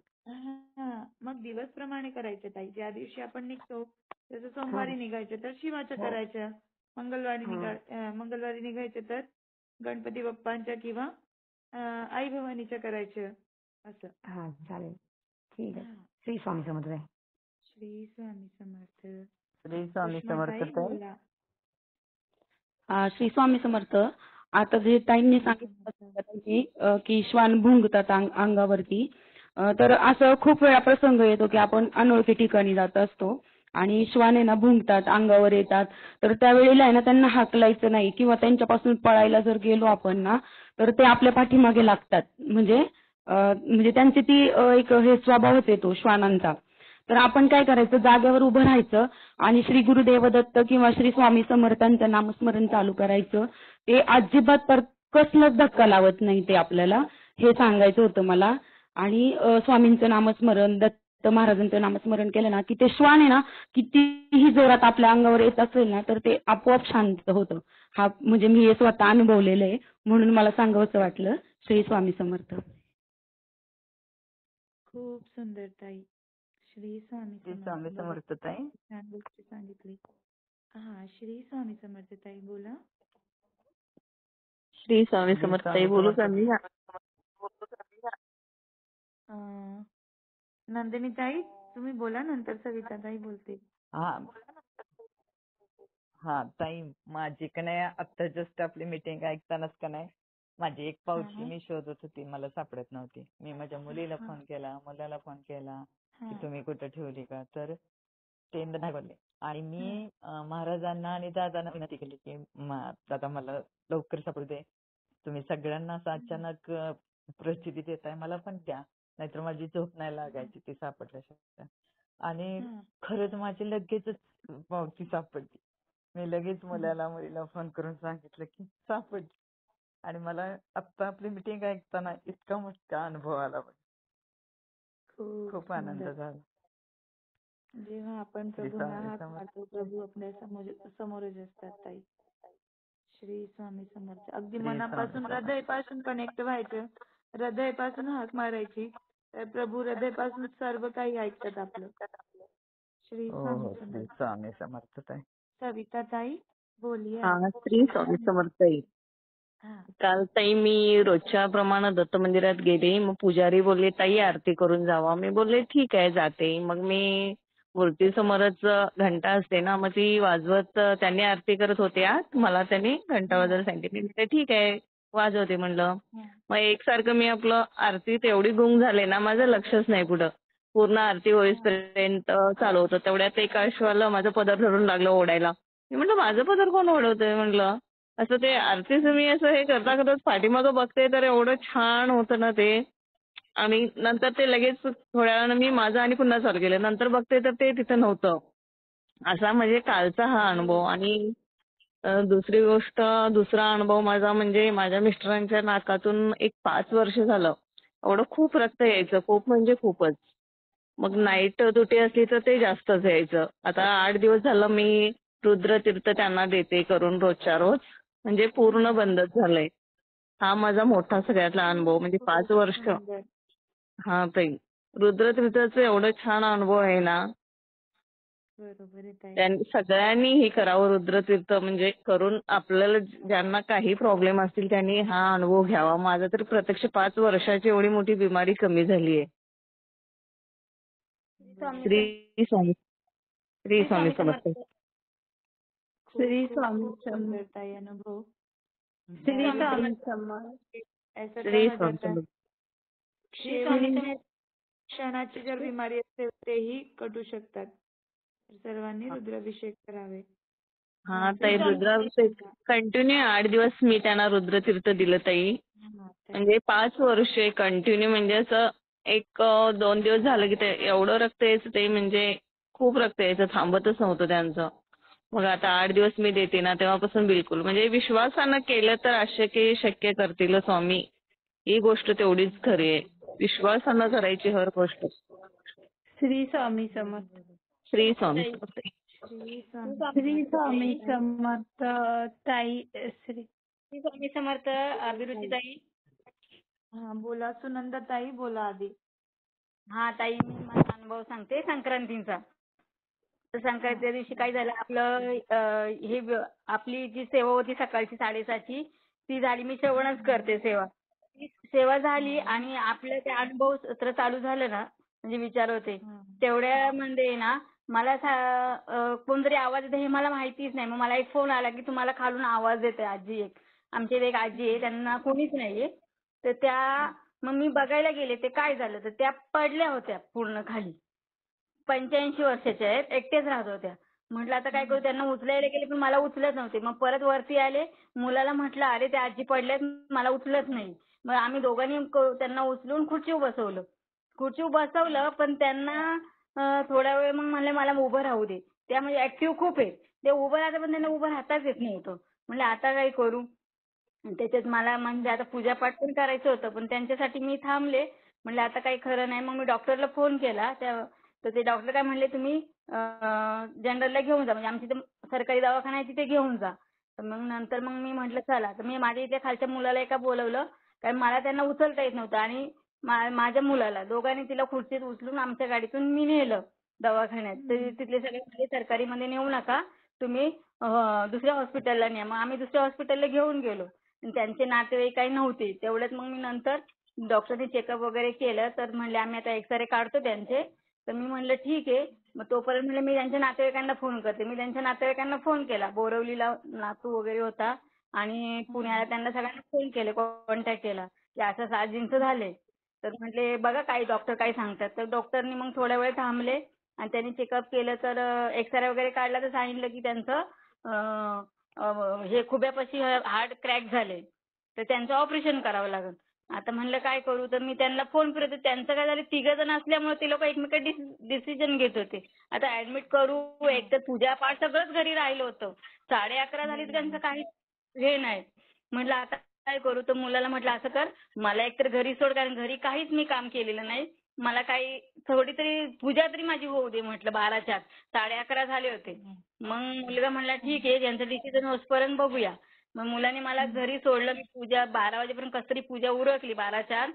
मग दिवस प्रमाणे करायचे ताई. ज्या दिवशी आपण निघतो जसं सोमवारी निघायचं तर शिवाचं करायचं. मंगळवारी निघायचं तर गणपती बाप्पांच्या किंवा आई भवानीच्या करायचं असं.
हा चालेल, ठीक आहे. श्री स्वामी समर्थ.
श्री स्वामी समर्थ.
श्री स्वामी समर्थ.
बोला.
श्री स्वामी समर्थ. आता जे ताईंनी सांगितलं की श्वान भुंकतात अंगावरती, तर असं खूप वेळा प्रसंग येतो की आपण अनोळखी ठिकाणी जात असतो आणि श्वान आहे ना भुंकतात, अंगावर येतात. तर त्यावेळेला आहे ना त्यांना हाकलायचं नाही किंवा त्यांच्यापासून पळायला जर गेलो आपण ना तर ते आपल्या पाठीमागे लागतात. म्हणजे त्यांची ती एक हे स्वभावच येतो श्वानांचा. तर आपण काय करायचं, जागेवर उभं राहायचं आणि श्री गुरुदेव दत्त किंवा श्री स्वामी समर्थांचं नामस्मरण चालू करायचं. ते अजिबात तर कसलंच धक्का लावत नाही ते आपल्याला, हे सांगायचं होतं मला. आणि स्वामींचं नामस्मरण, दत्त महाराजांचं नामस्मरण केलं ना की ते श्वान आहे ना कितीही जोरात आपल्या अंगावर येत असेल ना तर ते आपोआप शांत होतं. हा म्हणजे मी हे स्वतः अनुभवलेलं आहे, म्हणून मला सांगावंसं वाटलं. श्री स्वामी समर्थ.
खूप सुंदर ताई. श्री स्वामी
समर्थ ताई.
छान गोष्ट सांगितली. श्री स्वामी समर्थ ताई बोला.
श्री स्वामी समर्थ ताई बोलू का मी?
नंदिनी ताई तुम्ही बोला, नंतर सविता ताई बोलते.
हा ताई, माझी का नाही आता जस्ट आपली मीटिंग ऐकतानाच का नाही माझी एक पावती मी शोधत होती, मला सापडत नव्हती. मी माझ्या मुलीला फोन केला, मुलाला फोन केला की तुम्ही कुठे ठेवली का, तर ते नाही बोलले. आणि मी महाराजांना आणि दादांना विनंती केली की दादा मला लवकर सापडू दे. तुम्ही सगळ्यांना असं अचानक परिस्थिती देताय, मला पण द्या, नाहीतर माझी झोप नाही लागायची ती सापडल्याशिवाय. आणि खरंच माझी लगेचच पावती सापडली. मी लगेच मुलीला फोन करून सांगितलं की सापडली. आणि मला आता आपली मीटिंग ऐकताना इतका मोठा अनुभव आला, खूप आनंद झाला.
जेव्हा आपण प्रभूंना हाक मारतो, प्रभू आपल्या समोरच असतात ताई. श्री स्वामी समर्थ. अगदी
श्री स्वामी
मनापासून
समर्थ.
हृदयपासून कनेक्ट व्हायचं, हृदयपासून हाक मारायची, तर प्रभू हृदयपासून सर्व काही ऐकतात आपलं. श्री
हो
स्वामी
हो श्री
समर्थ.
स्वामी समर्थ ताई.
सविता ताई बोलिए
हा
आप.
श्री स्वामी समर्थ ताई.
हा.
काल ताई मी रोजच्या प्रमाणे दत्त मंदिरात गेले. मग पुजारी बोलले ताई आरती करून जावा. मी बोलले ठीक आहे जाते. मग मी मूर्ती समोरच घंटा असते ना मग ती वाजवत त्यांनी आरती करत होते आत. मला त्यांनी घंटा वाजवायला सांगितली. मी म्हटलं ठीक आहे वाजवते म्हणलं. मग एकसारखं मी आपलं आरतीत एवढी गुंग झाले ना माझं लक्षच नाही कुठं. पूर्ण आरती होईपर्यंत चालू होतं. तेवढ्यात एक आश्वाला माझं पदर धरून लागलं ओढायला. मी म्हटलं माझं पदर कोण ओढवतंय म्हटलं. असं ते आरतीचं मी असं हे करता करताच पाठीमागं बघते तर एवढं छान होतं ना ते. आणि नंतर ते लगेच थोड्या वेळानं मी माझं आणि पुन्हा चालू केलं. नंतर बघते तर ते तिथं नव्हतं. असा म्हणजे कालचा हा अनुभव. आणि दुसरी गोष्ट दुसरा अनुभव माझा म्हणजे माझ्या मिस्टरांच्या नाकातून एक 5 वर्ष झालं एवढं खूप रक्त यायचं. खूप म्हणजे खूपच. मग नाईट ड्युटी असली तर ते जास्तच यायचं. आता 8 दिवस झालं मी रुद्रतीर्थ त्यांना देते करून रोजच्या रोज. म्हणजे पूर्ण बंदच झालंय. हा माझा मोठा सगळ्यातला अनुभव म्हणजे 5 वर्ष. हा ताई रुद्रतीर्थाचं एवढं छान अनुभव आहे ना.
बरोबर आहे ताई.
त्यांनी सगळ्यांनी हे करावं रुद्रतीर्थ म्हणजे करून आपल्याला ज्यांना काही प्रॉब्लेम असतील त्यांनी हा अनुभव घ्यावा. माझा तर प्रत्यक्ष 5 वर्षाची एवढी मोठी बिमारी कमी झाली आहे. श्री स्वामी श्री स्वामी समर्थ.
श्री स्वामी समर्थ ताई अनुभव.
श्री स्वामी समर्थ.
ऐसा
श्री
कहा
स्वामी
जाता है.
समर्थ.
क्षणाची जर बिमारी असते तेही कटू शकतात. सर्वांनी रुद्राभिषेक करावे.
हा ताई रुद्राभिषेक कंटिन्यू 8 दिवस मी त्यांना रुद्रतीर्थ दिलं ताई. म्हणजे 5 वर्षे कंटिन्यू म्हणजे असं 1-2 दिवस झालं की ते एवढं रक्त यायचं ते म्हणजे खूप रक्त यायचं थांबतच नव्हतं त्यांचं. मग आता 8 दिवस मी देते ना तेव्हापासून बिलकुल म्हणजे विश्वासानं केलं तर अशक्य शक्य करतील स्वामी. ही गोष्ट तेवढीच खरी आहे. विश्वासानं करायची हर गोष्ट.
श्री स्वामी समर्थ.
श्री स्वामी समर्थ.
श्री स्वामी समर्थ ताई. श्री
स्वामी समर्थ. अभिरुची ताई.
हा बोला सुनंदा ताई बोला आधी.
हा ताई मी माझा अनुभव सांगते संक्रांतीचा. तर संक्रांतीच्या दिवशी काय झालं आपलं आपली जी सेवा होती सकाळची 7:30ची ती झाली. मी श्रवणच करते सेवा. सेवा झाली आणि आपलं ते अनुभव सत्र चालू झालं ना म्हणजे विचार होते तेवढ्यामध्ये ना मला कोणतरी आवाज येते हे मला माहितीच नाही. मग मला एक फोन आला की तुम्हाला खालून आवाज देते आजी एक. आमच्या एक आजी आहे त्यांना कोणीच नाहीये. तर त्या मग मी बघायला गेले ते काय झालं तर त्या पडल्या होत्या पूर्ण खाली. 85 वर्षाच्या आहेत एकटेच राहत होत्या. म्हटलं आता काय करू त्यांना उचलायला गेले पण मला उचलत नव्हते. मग परत वरती आले मुलाला म्हटलं अरे त्या आजी पडल्यात मला उचलत नाही. मग आम्ही दोघांनी त्यांना उचलून खुर्चीवर बसवलं. खुर्चीवर बसवलं पण त्यांना थोडा वेळ मग म्हणले मला उभं राहू दे. त्या म्हणजे ऍक्टिव्ह खूप आहेत. ते उभं राहतात पण त्यांना उभं राहताच येत नव्हतं. म्हणलं आता काय करू. त्याच्यात मला म्हणजे आता पूजापाठ पण करायचं होतं पण त्यांच्यासाठी मी थांबले. म्हणलं आता काही खरं नाही. मग मी डॉक्टरला फोन केला तर ते डॉक्टर काय म्हणले तुम्ही जनरलला घेऊन जा म्हणजे आमच्या इथे सरकारी दवाखाना आहे तिथे घेऊन जा. तर मग नंतर मग मी म्हटलं चला. तर मी माझ्या इथे खालच्या मुलाला एका बोलवलं कारण मला त्यांना उचलता येत नव्हतं आणि माझ्या मुलाला दोघांनी तिला खुर्चीत उचलून आमच्या गाडीतून मी नेलं दवाखान्यात. तर तिथले सगळे म्हणजे सरकारीमध्ये नेऊ नका तुम्ही दुसऱ्या हॉस्पिटलला न्या. मग आम्ही दुसऱ्या हॉस्पिटलला घेऊन गेलो. त्यांचे नातेवाईक काही नव्हते. तेवढ्यात मग मी नंतर डॉक्टरने चेकअप वगैरे केलं तर म्हणले आम्ही आता एक्सरे काढतो त्यांचे. तर मी म्हणलं ठीक आहे. मग तोपर्यंत म्हणलं मी त्यांच्या नातेवाईकांना फोन करते. मी त्यांच्या नातेवाईकांना फोन केला. बोरवलीला नातू वगैरे होता आणि पुण्याला त्यांना सगळ्यांना फोन केले कॉन्टॅक्ट केला की असं आजींचं झालंय. तर म्हटले बघा काही डॉक्टर काय सांगतात. तर डॉक्टरनी मग थोड्या वेळ थांबले आणि त्यांनी चेकअप केलं तर एक्सरे वगैरे काढला तर सांगितलं की त्यांचं हे खुब्यापाशी हार्ट क्रॅक झाले तर त्यांचं ऑपरेशन करावं लागेल. आता म्हणलं काय करू तर मी त्यांना फोन करते. त्यांचं काय झालं 3 जण असल्यामुळे ते लोक एकमेकांचे डिसिजन घेत होते. आता ऍडमिट करू एक तर पूजापाठ सगळंच घरी राहिलं होतं. 11:30 झाली तर त्यांचं काही हे नाही. म्हटलं आता काय करू तर मुलाला म्हटलं असं कर मला एकतर घरी सोड कारण घरी काहीच मी काम केलेलं नाही. मला काही थोडी तरी पूजा तरी माझी होऊ दे म्हटलं 12च्या आत. 11:30 झाले होते. मग मुलगा म्हणला ठीक आहे ज्यांचं डिसिजन होईपर्यंत बघूया.
मग मुलाने मला घरी सोडलं. मी पूजा 12 वाजेपर्यंत कसं तरी पूजा उरकली. 12च्या आत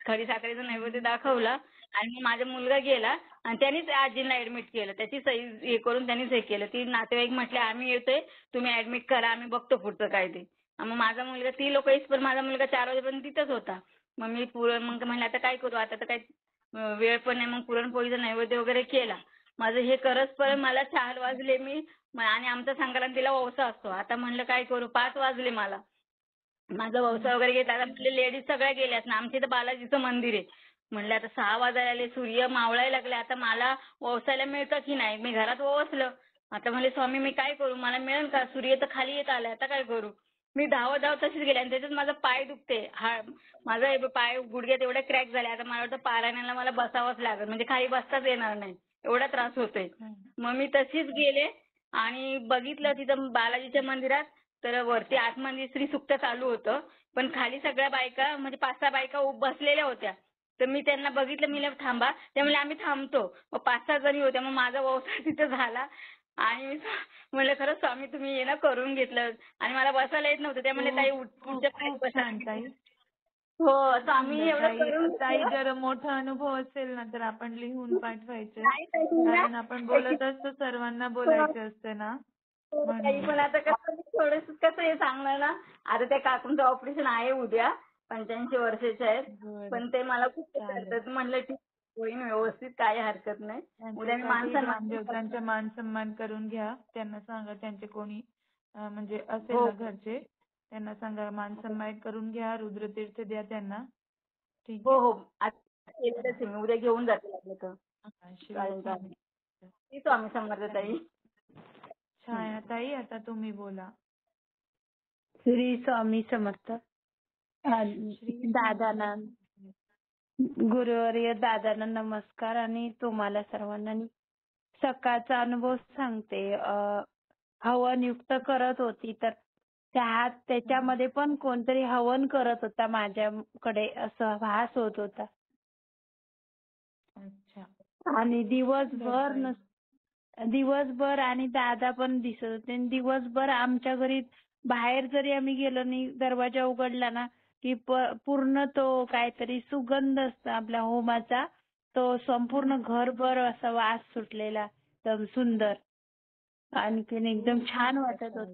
खडी साखरेचा नैवेद्य दाखवला आणि मग माझा मुलगा गेला आणि त्यांनीच आजीला ऍडमिट केलं. त्याची सही हे करून त्यांनीच हे केलं. ती नातेवाईक म्हटले आम्ही येतोय, तुम्ही ऍडमिट करा, आम्ही बघतो पुढचं काय ते. मग माझा मुलगा ती लोक पण माझा मुलगा 4 वाजेपर्यंत तिथंच होता. मग मी मग म्हणलं आता काय करू, आता तर काय वेळ पण नाही. मग पुरणपोळीचा नैवेद्य वगैरे केला. माझं हे करसपर्यंत मला 4 वाजले. आणि आमचा संक्रांतीला वौसा असतो. आता म्हणलं काय करू, 5 वाजले मला. माझा वौसा वगैरे घेतला. आता आपले लेडीज सगळ्या गेल्यात ना, आमच्या इथं बालाजीचं मंदिर आहे. म्हणलं आता 6 वाजायला आले, सूर्य मावळायला लागले, आता मला वौसायला मिळतं की नाही. मी घरात वसलं. आता म्हणले स्वामी मी काय करू, मला मिळेल का, सूर्य तर खाली येत आलाय, आता काय करू. मी धावत तशीच गेले आणि त्याच्यात माझा पाय दुखते. माझा पाय गुडघ्यात एवढा क्रॅक झाले. आता मला वाटतं पारायणाला मला बसावंच लागेल, म्हणजे खाली बसताच येणार नाही, एवढा त्रास होतोय. मग मी तशीच गेले आणि बघितलं तिथं बालाजीच्या मंदिरात, तर वरती आतमध्ये श्री सुक्त चालू होतं, पण खाली सगळ्या बायका म्हणजे 5-6 बायका बसलेल्या होत्या. तर मी त्यांना बघितलं, मी थांबा, ते म्हणले आम्ही थांबतो. मग 5-6 जणी होत्या. मग माझा वौसा तिथं झाला आणि मी म्हणलं खरंच स्वामी तुम्ही ये ना करून घेतलं. आणि मला बसायला येत नव्हतं. ते म्हणले ताई पुढच्या पायरी बसा. हो स्वामी एवढं करून
ताई जर मोठा अनुभव असेल ना तर आपण लिहून पाठवायचे, कारण आपण बोलत असतो सर्वांना बोलायचं असतं ना.
पण आता कसं हे सांगणार ना, आता त्या काकूंचं ऑपरेशन आहे उद्या, 85 वर्षाचे आहेत, पण ते मला खूप करतात. म्हणलं ठीक होईन व्यवस्थित, काही हरकत नाही. उद्या मी
ग्रामदेवतांचा मान सन्मान करून घ्या. त्यांना सांगा त्यांचे कोणी म्हणजे असेल ना घरचे, त्यांना सांगा मान सन्मान करून घ्या, रुद्रतीर्थ द्या त्यांना. ठीक
हो हो मी उद्या घेऊन जाते लागलं तर. स्वामी समर्थ ताई.
छाया ताई आता तुम्ही बोला.
श्री स्वामी समर्थ. दादांना गुरुवर्य दादांना नमस्कार आणि तुम्हाला सर्वांना सकाळचा अनुभव सांगते. हवन युक्त करत होती तर त्याच्यामध्ये पण कोणतरी हवन करत होता माझ्याकडे, असं भास होत होता. आणि दिवसभर आणि दादा पण दिसत होते. दिवसभर आमच्या घरी बाहेर जरी आम्ही गेलो नाही, दरवाजा उघडला ना की पूर्ण तो काहीतरी सुगंध असतो आपल्या होमाचा, तो संपूर्ण घरभर असा वास सुटलेला, एकदम सुंदर. आणखीन एकदम छान वाटत होत.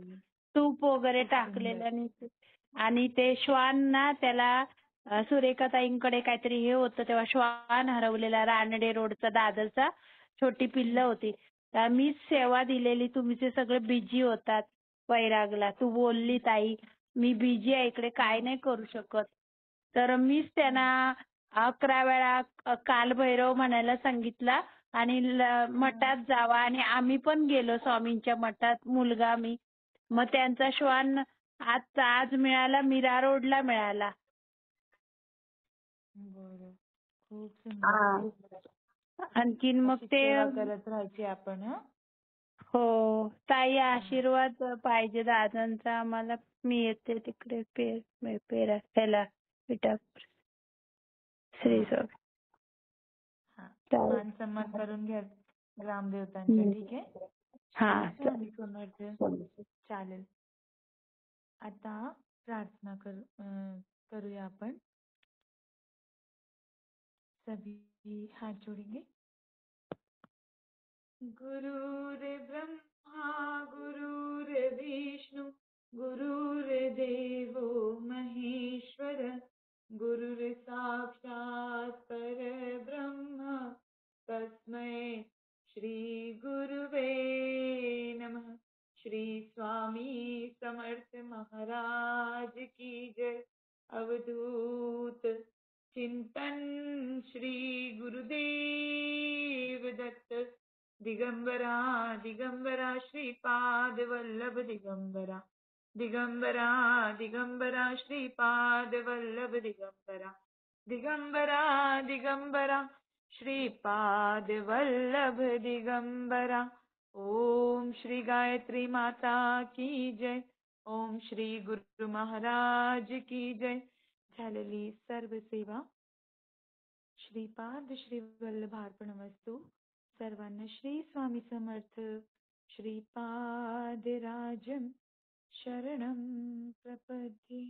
तूप वगैरे टाकलेलं आणि ते श्वान ना, त्याला सुरेखाताईंकडे काहीतरी हे होतं तेव्हा श्वान हरवलेला, रानडे रोडचा दादरचा, छोटी पिल्लं होती. तर मीच सेवा दिलेली. तुमचे सगळे बिझी होतात वैरागला. तू बोलली ताई मी बिझी आहे इकडे, काय नाही करू शकत. तर मीच त्यांना 11 वेळा कालभैरव म्हणायला सांगितला आणि मठात जावा. आणि आम्ही पण गेलो स्वामींच्या मठात, मुलगा मी. मग त्यांचा श्वान आज मिळाला, मीरा रोडला मिळाला.
बरं, खूप सुंदर.
आणखीन मग ते
करत राहायची आपण.
हो ताई, आशीर्वाद पाहिजे दादांचा आम्हाला. मी येते तिकडे पेरायला पिठापूर. श्री स्वामी.
मान सन्मान करून घ्या ग्रामदेवतांचे. ठीक आहे. चालेल. आता प्रार्थना करूया आपण. सभी हाथ जोड़ेंगे. गुरुर्ब्रह्मा गुरुर्विष्णु गुरुर्देवो महेश्वर गुरुर्साक्षात् परब्रह्म तस्मै श्री गुरुवे नमः. श्री स्वामी समर्थ महाराज की जय. अवधूत चिंतन श्री गुरुदेव दत्त. दिगंबरा दिगंबरा श्रीपाद वल्लभ दिगंबरा. दिगंबरा दिगंबरा श्रीपाद वल्लभ दिगंबरा. दिगंबरा दिगंबरा श्रीपाद वल्लभ दिगंबरा. ओम श्री गायत्री माता की जय. ओम श्री गुरु महाराज की जय. झालेली सर्व सेवा श्रीपाद श्री वल्लभार्पणमस्तु. सर्वांना श्री स्वामी समर्थ. श्रीपाद राजम शरणं प्रपद्ये.